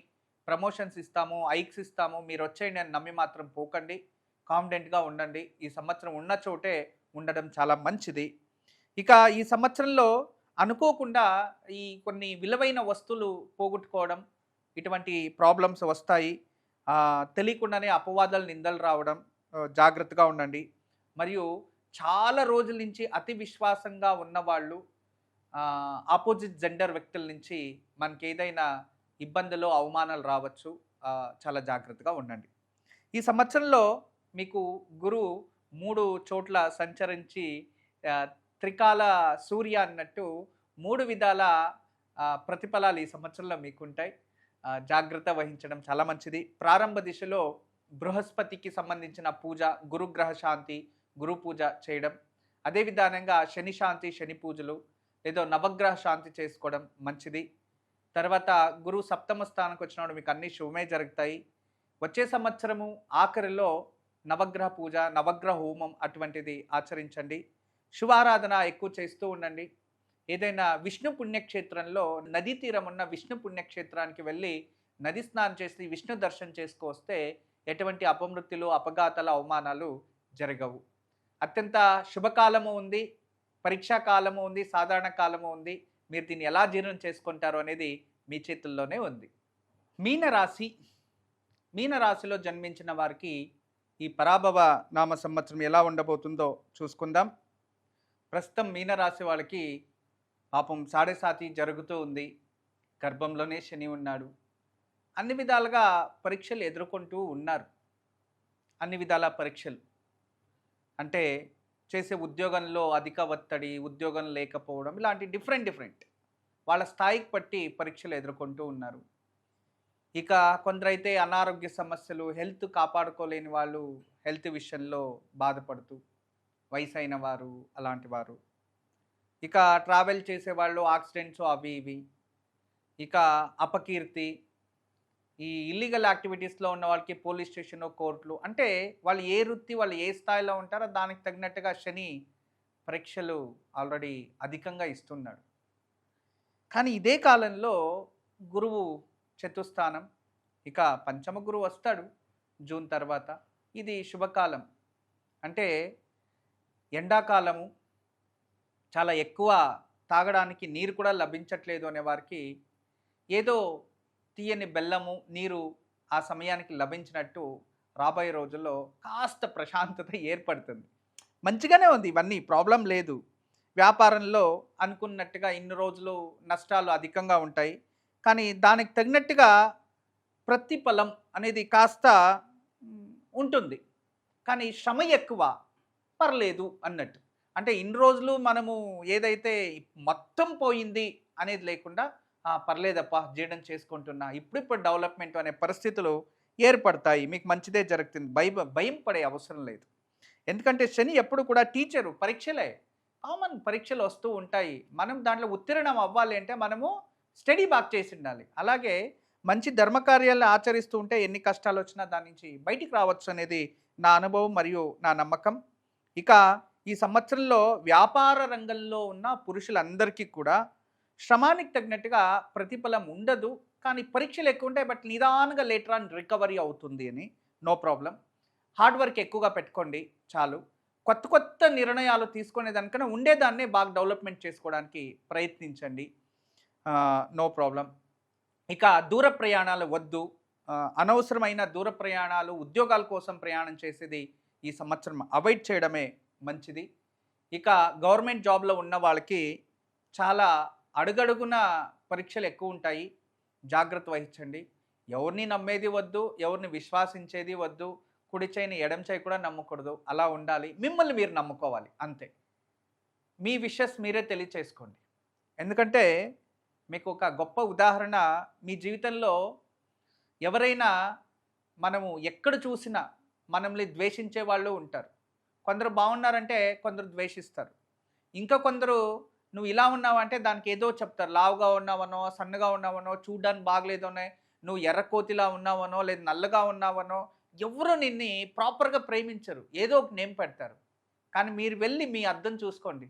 ప్రమోషన్స్ ఇస్తాము, హైక్స్ ఇస్తాము, మీరొచ్చేయండి అని నమ్మి మాత్రం పోకండి. కాన్ఫిడెంట్‌గా ఉండండి. ఈ సంవత్సరం ఉన్న చోటే ఉండడం చాలా మంచిది. ఇక ఈ సంవత్సరంలో అనుకోకుండా ఈ కొన్ని విలువైన వస్తువులు పోగొట్టుకోవడం, ఇటువంటి ప్రాబ్లమ్స్ వస్తాయి. తెలియకుండానే అపవాదాలు, నిందలు రావడం, జాగ్రత్తగా ఉండండి. మరియు చాలా రోజుల నుంచి అతి విశ్వాసంగా ఉన్నవాళ్ళు ఆపోజిట్ జెండర్ వ్యక్తుల నుంచి మనకేదైనా ఇబ్బందులు, అవమానాలు రావచ్చు. చాలా జాగ్రత్తగా ఉండండి. ఈ సంవత్సరంలో మీకు గురువు 3 చోట్ల సంచరించి ఆహ్, త్రికాల సూర్య అన్నట్టు 3 విధాల ప్రతిఫలాలు ఈ సంవత్సరంలో మీకుంటాయి. జాగ్రత్త వహించడం చాలా మంచిది. ప్రారంభ దిశలో బృహస్పతికి సంబంధించిన పూజ, గురుగ్రహ శాంతి, గురు పూజ చేయడం. అదే విధానంగా శని శాంతి, శని పూజలు, ఏదో నవగ్రహ శాంతి చేసుకోవడం మంచిది. తర్వాత గురువు సప్తమ స్థానానికి వచ్చినప్పుడు మీకు అన్నీ శుభమే జరుగుతాయి. వచ్చే సంవత్సరము ఆఖరిలో నవగ్రహ పూజ, నవగ్రహ హోమం అటువంటిది ఆచరించండి. శివారాధన ఎక్కువ చేస్తూ ఉండండి. ఏదైనా విష్ణు పుణ్యక్షేత్రంలో నదీ తీరం ఉన్న విష్ణు పుణ్యక్షేత్రానికి వెళ్ళి నది స్నానం చేసి విష్ణు దర్శనం చేసుకొస్తే ఎటువంటి అపమృత్యులు, అపఘాతాలు, అవమానాలు జరగవు. అత్యంత శుభకాలము ఉంది, పరీక్షా కాలము ఉంది, సాధారణ కాలము ఉంది. మీరు దీన్ని ఎలా జీర్ణం చేసుకుంటారో అనేది మీ చేతుల్లోనే ఉంది. మీనరాశి. మీనరాశిలో జన్మించిన వారికి ఈ పరాభవ నామ సంవత్సరం ఎలా ఉండబోతుందో చూసుకుందాం. ప్రస్తుతం మీనరాశి వాళ్ళకి పాపం సాడెసాతి జరుగుతూ ఉంది. గర్భంలోనే శని ఉన్నాడు. అన్ని విధాలుగా పరీక్షలు ఎదుర్కొంటూ ఉన్నారు. అన్ని విధాల పరీక్షలు అంటే చేసే ఉద్యోగంలో అధిక ఒత్తిడి, ఉద్యోగం లేకపోవడం, ఇలాంటి డిఫరెంట్ వాళ్ళ స్థాయికి బట్టి పరీక్షలు ఎదుర్కొంటూ ఉన్నారు. ఇక కొందరైతే అనారోగ్య సమస్యలు, హెల్త్ కాపాడుకోలేని వాళ్ళు హెల్త్ విషయంలో బాధపడుతూ, వయసైన వారు అలాంటి వారు. ఇక ట్రావెల్ చేసేవాళ్ళు యాక్సిడెంట్స్ అవి ఇవి. ఇక అపకీర్తి, ఈ ఇల్లీగల్ యాక్టివిటీస్‌లో ఉన్న వాళ్ళకి పోలీస్ స్టేషను, కోర్టులు. అంటే వాళ్ళు ఏ వృత్తి, వాళ్ళు ఏ స్థాయిలో ఉంటారో దానికి తగినట్టుగా శని పరీక్షలు ఆల్రెడీ అధికంగా ఇస్తున్నాడు. కానీ ఇదే కాలంలో గురువు చతుస్థానం, ఇక పంచమ గురువు వస్తాడు జూన్ తర్వాత. ఇది శుభకాలం. అంటే ఎండాకాలము చాలా ఎక్కువ తాగడానికి నీరు కూడా లభించట్లేదు అనే వారికి ఏదో తీయని బెల్లము, నీరు ఆ సమయానికి లభించినట్టు రాబోయే రోజుల్లో కాస్త ప్రశాంతత ఏర్పడుతుంది. మంచిగానే ఉంది, ఇవన్నీ ప్రాబ్లం లేదు. వ్యాపారంలో అనుకున్నట్టుగా ఇన్ని రోజులు నష్టాలు అధికంగా ఉంటాయి. కానీ దానికి తగినట్టుగా ప్రతిఫలం అనేది కాస్త ఉంటుంది. కానీ శ్రమ ఎక్కువ, పర్లేదు అన్నట్టు. అంటే ఇన్ని రోజులు మనము ఏదైతే మొత్తం పోయింది అనేది లేకుండా పర్లేదప్పా జీర్ణం చేసుకుంటున్నా, ఇప్పుడిప్పుడు డెవలప్మెంట్ అనే పరిస్థితులు ఏర్పడతాయి. మీకు మంచిదే జరుగుతుంది. భయం పడే అవసరం లేదు. ఎందుకంటే శని ఎప్పుడు కూడా టీచరు, పరీక్షలే కామన్, పరీక్షలు వస్తూ ఉంటాయి. మనం దాంట్లో ఉత్తీర్ణం అవ్వాలి అంటే మనము స్టడీ బాగా చేసి ఉండాలి. అలాగే మంచి ధర్మకార్యాలను ఆచరిస్తూ ఉంటే ఎన్ని కష్టాలు వచ్చినా దాని నుంచి బయటికి రావచ్చు అనేది నా అనుభవం మరియు నా నమ్మకం. ఇక ఈ సంవత్సరంలో వ్యాపార రంగంలో ఉన్న పురుషులందరికీ కూడా శ్రమానికి తగినట్టుగా ప్రతిఫలం ఉండదు. కానీ పరీక్షలు ఎక్కువ ఉంటాయి. బట్ నిదానంగా లేటర్ ఆన్ రికవరీ అవుతుంది అని, నో ప్రాబ్లం. హార్డ్ వర్క్ ఎక్కువగా పెట్టుకోండి చాలు. కొత్త నిర్ణయాలు తీసుకునే దానికన్నా ఉండేదాన్నే బాగా డెవలప్మెంట్ చేసుకోవడానికి ప్రయత్నించండి. No problem. ఇక దూర ప్రయాణాలు వద్దు. అనవసరమైన దూర ప్రయాణాలు, ఉద్యోగాల కోసం ప్రయాణం చేసేది ఈ సంవత్సరం అవాయిడ్ చేయడమే మంచిది. ఇక గవర్నమెంట్ జాబ్‌లో ఉన్న వాళ్ళకి చాలా అడుగడుగున పరీక్షలు ఎక్కువుంటాయి. జాగ్రత్త వహించండి. ఎవరిని నమ్మేది వద్దు, ఎవరిని విశ్వాసించేది వద్దు. కుడి చేయిని ఎడమ చేయి కూడా నమ్మకూడదు. అలా ఉండాలి. మిమ్మల్ని మీరు నమ్ముకోవాలి అంతే. మీ విషెస్ మీరే తెలియచేసుకోండి. ఎందుకంటే మీకు ఒక గొప్ప ఉదాహరణ మీ జీవితంలో ఎవరైనా మనము ఎక్కడ చూసినా మనల్ని ద్వేషించే వాళ్ళు ఉంటారు. కొందరు బాగున్నారంటే కొందరు ద్వేషిస్తారు. ఇంకా కొందరు నువ్వు ఇలా ఉన్నావంటే దానికి ఏదో చెప్తారు. లావుగా ఉన్నావనో, సన్నగా ఉన్నావనో, చూడ్డానికి బాగలేదనో, నువ్వు ఎర్రకోతిలా ఉన్నావనో, లేదా నల్లగా ఉన్నావనో, ఎవరు నిన్ని ప్రాపర్‌గా ప్రేమించరు. ఏదో ఒక నేమ్ పెడతారు. కానీ మీరు వెళ్ళి మీ అద్దం చూసుకోండి.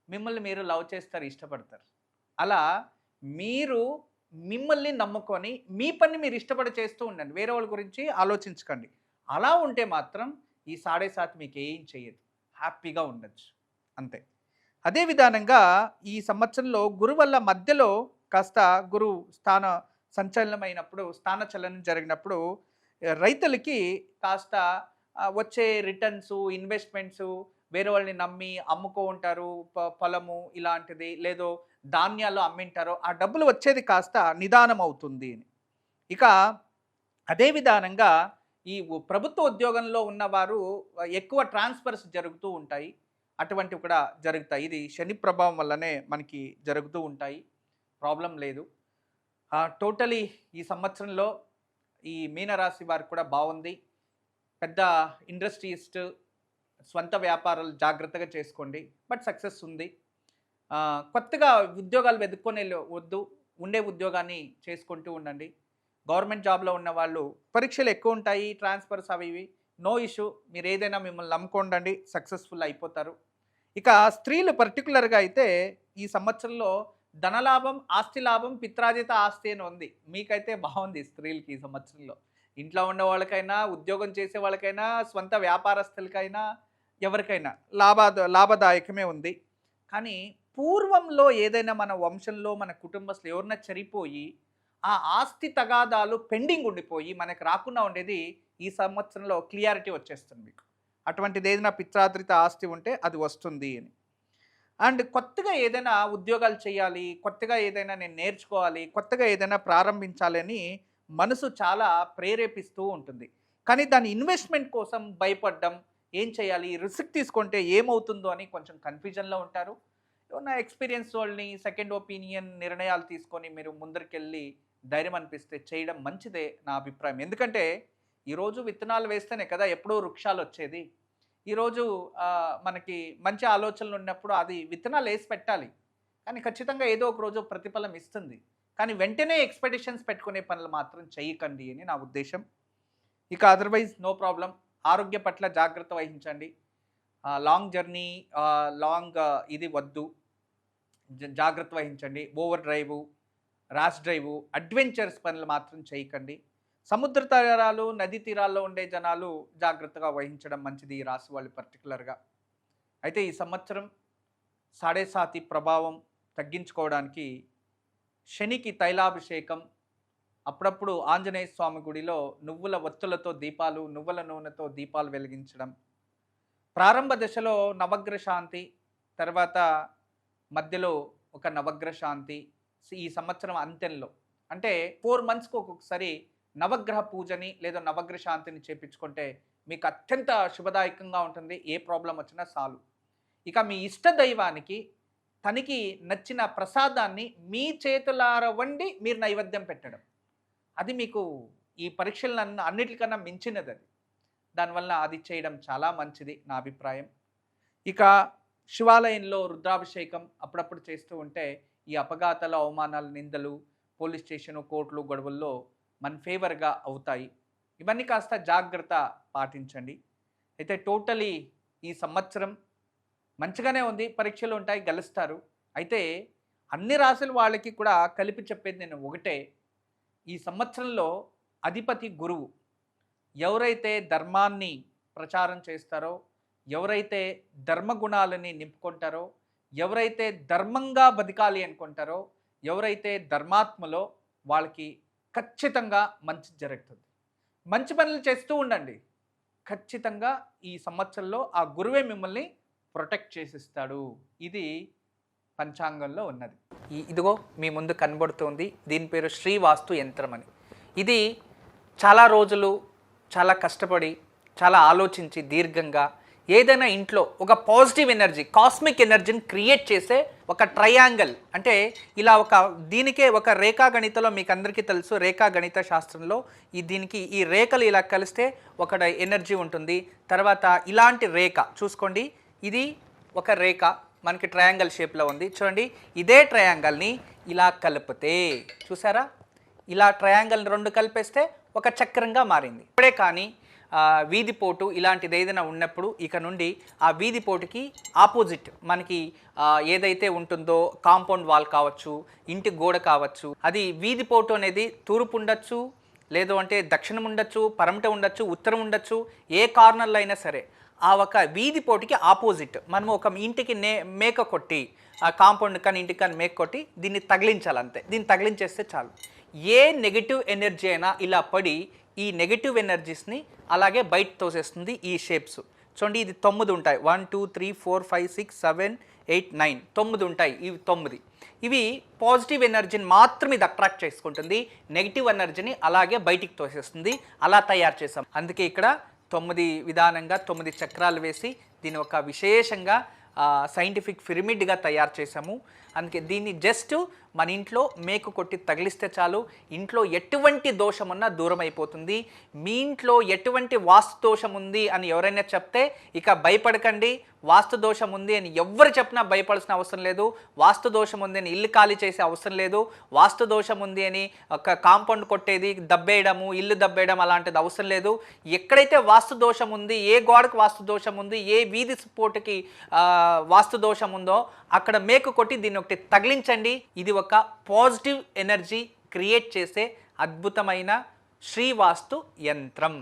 మిమ్మల్ని మీరు లవ్ చేస్తారు, ఇష్టపడతారు. అలా మీరు మిమ్మల్ని నమ్ముకొని మీ పని మీరు ఇష్టపడి చేస్తూ ఉండండి. వేరే వాళ్ళ గురించి ఆలోచించకండి. అలా ఉంటే మాత్రం ఈ 7.5 మీకేం చేయదు. హ్యాపీగా ఉండొచ్చు. అంతే. అదే విధానంగా ఈ సంవత్సరంలో గురు వల్ల మధ్యలో కాస్త గురు స్థాన సంచలనమైనప్పుడు, స్థాన చలనం జరిగినప్పుడు రైతులకి కాస్త వచ్చే రిటర్న్సు, ఇన్వెస్ట్‌మెంట్సు వేరే వాళ్ళని నమ్మి అమ్ముకో ఉంటారు. పొలము ఇలాంటిది లేదో ధాన్యాలు అమ్మింటారో ఆ డబ్బులు వచ్చేది కాస్త నిదానం అవుతుంది అని. ఇక అదే విధానంగా ఈ ప్రభుత్వ ఉద్యోగంలో ఉన్నవారు ఎక్కువ ట్రాన్స్ఫర్స్ జరుగుతూ ఉంటాయి. అటువంటివి కూడా జరుగుతాయి. ఇది శని ప్రభావం వల్లనే మనకి జరుగుతూ ఉంటాయి. ప్రాబ్లం లేదు. టోటలీ ఈ సంవత్సరంలో ఈ మీనరాశి వారికి కూడా బాగుంది. పెద్ద ఇండస్ట్రియలిస్ట్, స్వంత వ్యాపారాలు జాగ్రత్తగా చేసుకోండి. బట్ సక్సెస్ ఉంది. కొత్తగా ఉద్యోగాలు వెతుక్కొని వద్దు. ఉండే ఉద్యోగాన్ని చేసుకుంటూ ఉండండి. గవర్నమెంట్ జాబ్‌లో ఉన్నవాళ్ళు పరీక్షలు ఎక్కువ ఉంటాయి. ట్రాన్స్‌ఫర్స్ అవి ఇవి. No issue. మీరు ఏదైనా మిమ్మల్ని నమ్ముకోండి. సక్సెస్‌ఫుల్ అయిపోతారు. ఇక స్త్రీలు పర్టిక్యులర్‌గా అయితే ఈ సంవత్సరంలో ధనలాభం, ఆస్తి లాభం, పిత్రార్జిత ఆస్తి అని ఉంది. మీకైతే బాగుంది స్త్రీలకి ఈ సంవత్సరంలో. ఇంట్లో ఉన్న వాళ్ళకైనా, ఉద్యోగం చేసే వాళ్ళకైనా, స్వంత వ్యాపారస్తులకైనా, ఎవరికైనా లాభదాయకమే ఉంది. కానీ పూర్వంలో ఏదైనా మన వంశంలో, మన కుటుంబస్తులు ఎవరైనా చనిపోయి ఆ ఆస్తి తగాదాలు పెండింగ్ ఉండిపోయి మనకు రాకుండా ఉండేది ఈ సంవత్సరంలో క్లియారిటీ వచ్చేస్తుంది మీకు. అటువంటిది ఏదైనా పిత్రార్జిత ఆస్తి ఉంటే అది వస్తుంది అని. అండ్ కొత్తగా ఏదైనా ఉద్యోగాలు చేయాలి, కొత్తగా ఏదైనా నేను నేర్చుకోవాలి, కొత్తగా ఏదైనా ప్రారంభించాలి అని మనసు చాలా ప్రేరేపిస్తూ ఉంటుంది. కానీ దాని ఇన్వెస్ట్మెంట్ కోసం భయపడ్డం, ఏం చేయాలి, రిస్క్ తీసుకుంటే ఏమవుతుందో అని కొంచెం కన్ఫ్యూజన్లో ఉంటారు. ఏమన్నా ఎక్స్పీరియన్స్ వాళ్ళని సెకండ్ ఒపీనియన్ నిర్ణయాలు తీసుకొని మీరు ముందరికెళ్ళి ధైర్యం అనిపిస్తే చేయడం మంచిదే నా అభిప్రాయం. ఎందుకంటే ఈరోజు విత్తనాలు వేస్తేనే కదా ఎప్పుడో వృక్షాలు వచ్చేది. ఈరోజు మనకి మంచి ఆలోచనలు ఉన్నప్పుడు అది విత్తనాలు వేసి పెట్టాలి. కానీ ఖచ్చితంగా ఏదో ఒక రోజు ప్రతిఫలం ఇస్తుంది. కానీ వెంటనే ఎక్స్‌పెక్టేషన్స్ పెట్టుకునే పనులు మాత్రం చేయకండి అని నా ఉద్దేశం. ఇక అదర్‌వైజ్ నో ప్రాబ్లమ్. ఆరోగ్య పట్ల జాగ్రత్త వహించండి. లాంగ్ జర్నీ, లాంగ్ ఇది వద్దు. జాగ్రత్త వహించండి. Over drive, rash drive, adventures పనులు మాత్రం చేయకండి. సముద్ర తీరాలు, నదీ తీరాల్లో ఉండే జనాలు జాగ్రత్తగా వహించడం మంచిది ఈ రాశి వాళ్ళు పర్టికులర్‌గా. అయితే ఈ సంవత్సరం 7.5 ప్రభావం తగ్గించుకోవడానికి శనికి తైలాభిషేకం, అప్పుడప్పుడు ఆంజనేయ స్వామి గుడిలో నువ్వుల ఒత్తులతో దీపాలు, నువ్వుల నూనెతో దీపాలు వెలిగించడం, ప్రారంభ దశలో నవగ్రహ శాంతి, తర్వాత మధ్యలో ఒక నవగ్రహ శాంతి, ఈ సంవత్సరం అంత్యంలో అంటే 4 మంత్స్‌కి ఒక్కొక్కసారి నవగ్రహ పూజని లేదా నవగ్రహ శాంతిని చేపించుకుంటే మీకు అత్యంత శుభదాయకంగా ఉంటుంది. ఏ ప్రాబ్లం వచ్చినా సాల్వ్. ఇక మీ ఇష్ట దైవానికి తనకి నచ్చిన ప్రసాదాన్ని మీ చేతులార వండి మీరు నైవేద్యం పెట్టడం. అది మీకు ఈ పరీక్షలను అన్నిటికన్నా మించినది అది. దానివల్ల అది చేయడం చాలా మంచిది నా అభిప్రాయం. ఇక శివాలయంలో రుద్రాభిషేకం అప్పుడప్పుడు చేస్తూ ఉంటే ఈ అపఘాతాలు, అవమానాలు, నిందలు, పోలీస్ స్టేషను, కోర్టులు, గొడవల్లో మన ఫేవర్‌గా అవుతాయి. ఇవన్నీ కాస్త జాగ్రత్త పాటించండి. అయితే టోటలీ ఈ సంవత్సరం మంచిగానే ఉంది. పరీక్షలు ఉంటాయి, గెలుస్తారు. అయితే అన్ని రాసుల వాళ్ళకి కూడా కలిపి చెప్పేది నేను ఒకటే. ఈ సంవత్సరంలో అధిపతి గురువు. ఎవరైతే ధర్మాన్ని ప్రచారం చేస్తారో, ఎవరైతే ధర్మగుణాలని నింపుకుంటారో, ఎవరైతే ధర్మంగా బతకాలి అనుకుంటారో, ఎవరైతే ధర్మాత్మలో వాళ్ళకి ఖచ్చితంగా మంచి జరుగుతుంది. మంచి పనులు చేస్తూ ఉండండి. ఖచ్చితంగా ఈ సంవత్సరంలో ఆ గురువే మిమ్మల్ని ప్రొటెక్ట్ చేసిస్తాడు. ఇది పంచాంగంలో ఉన్నది. ఇదిగో మీ ముందు కనబడుతుంది. దీని పేరు శ్రీవాస్తు యంత్రం అని. ఇది చాలా రోజులు చాలా కష్టపడి చాలా ఆలోచించి దీర్ఘంగా ఏదైనా ఇంట్లో ఒక పాజిటివ్ ఎనర్జీ, కాస్మిక్ ఎనర్జీని క్రియేట్ చేసే ఒక ట్రయాంగిల్, అంటే ఇలా దీనికే ఒక రేఖాగణితలో మీకు అందరికీ తెలుసు, రేఖాగణిత శాస్త్రంలో దీనికి ఈ రేఖలు ఇలా కలిస్తే ఒక ఎనర్జీ ఉంటుంది. తర్వాత ఇలాంటి రేఖ చూసుకోండి, ఇది ఒక రేఖ మనకి ట్రయాంగిల్ షేప్లో ఉంది చూడండి. ఇదే ట్రయాంగిల్ని ఇలా కలిపితే చూసారా, ఇలా ట్రయాంగిల్ని రెండు కలిపేస్తే ఒక చక్రంగా మారింది. ఇప్పుడే కానీ వీధిపోటు ఇలాంటిది ఏదైనా ఉన్నప్పుడు ఇక నుండి ఆ వీధిపోటుకి ఆపోజిట్ మనకి ఏదైతే ఉంటుందో కాంపౌండ్ వాల్ కావచ్చు, ఇంటి గోడ కావచ్చు, అది వీధిపోటు అనేది తూర్పు ఉండొచ్చు, లేదు అంటే దక్షిణం ఉండొచ్చు, పరమట ఉండొచ్చు, ఉత్తరం ఉండొచ్చు, ఏ కార్నర్లో అయినా సరే ఆ ఒక వీధిపోటుకి ఆపోజిట్ మనము ఒక ఇంటికి మేక కొట్టి, ఆ కాంపౌండ్ కానీ ఇంటికి కానీ మేక కొట్టి దీన్ని తగిలించాలి అంతే. దీన్ని తగిలించేస్తే చాలు. ఏ నెగిటివ్ ఎనర్జీ అయినా ఇలా పడి ఈ నెగిటివ్ ఎనర్జీస్ని అలాగే బయట తోసేస్తుంది. ఈ షేప్స్ చూడండి, ఇది 9 ఉంటాయి. 1 2 3 4 5 6 7 8 9 9 ఉంటాయి. ఇవి 9 ఇవి పాజిటివ్ ఎనర్జీని మాత్రం ఇది అట్రాక్ట్ చేసుకుంటుంది, నెగిటివ్ ఎనర్జీని అలాగే బయటికి తోసేస్తుంది. అలా తయారు చేసాం. అందుకే ఇక్కడ 9 విధానంగా 9 చక్రాలు వేసి దీని ఒక విశేషంగా సైంటిఫిక్ పిరమిడ్గా తయారు చేసాము. అందుకే దీన్ని జస్ట్ మన ఇంట్లో మేకు కొట్టి తగిలిస్తే చాలు, ఇంట్లో ఎటువంటి దోషం ఉన్నా దూరం అయిపోతుంది. మీ ఇంట్లో ఎటువంటి వాస్తు దోషం ఉంది అని ఎవరైనా చెప్తే ఇక భయపడకండి. వాస్తు దోషం ఉంది అని ఎవరు చెప్పినా భయపడాల్సిన అవసరం లేదు. వాస్తు దోషం ఉంది అని ఇల్లు ఖాళీ చేసే అవసరం లేదు. వాస్తు దోషం ఉంది అని ఒక కాంపౌండ్ కొట్టేది, దబ్బేయడము, ఇల్లు దబ్బేయడం అలాంటిది అవసరం లేదు. ఎక్కడైతే వాస్తు దోషం ఉంది, ఏ గోడకు వాస్తు దోషం ఉంది, ఏ వీధి పోటుకి వాస్తు దోషం ఉందో అక్కడ మేకు కొట్టి దీన్ని ఒకటి తగిలించండి. ఇది ఒక పాజిటివ్ ఎనర్జీ క్రియేట్ చేసే అద్భుతమైన శ్రీవాస్తు యంత్రం.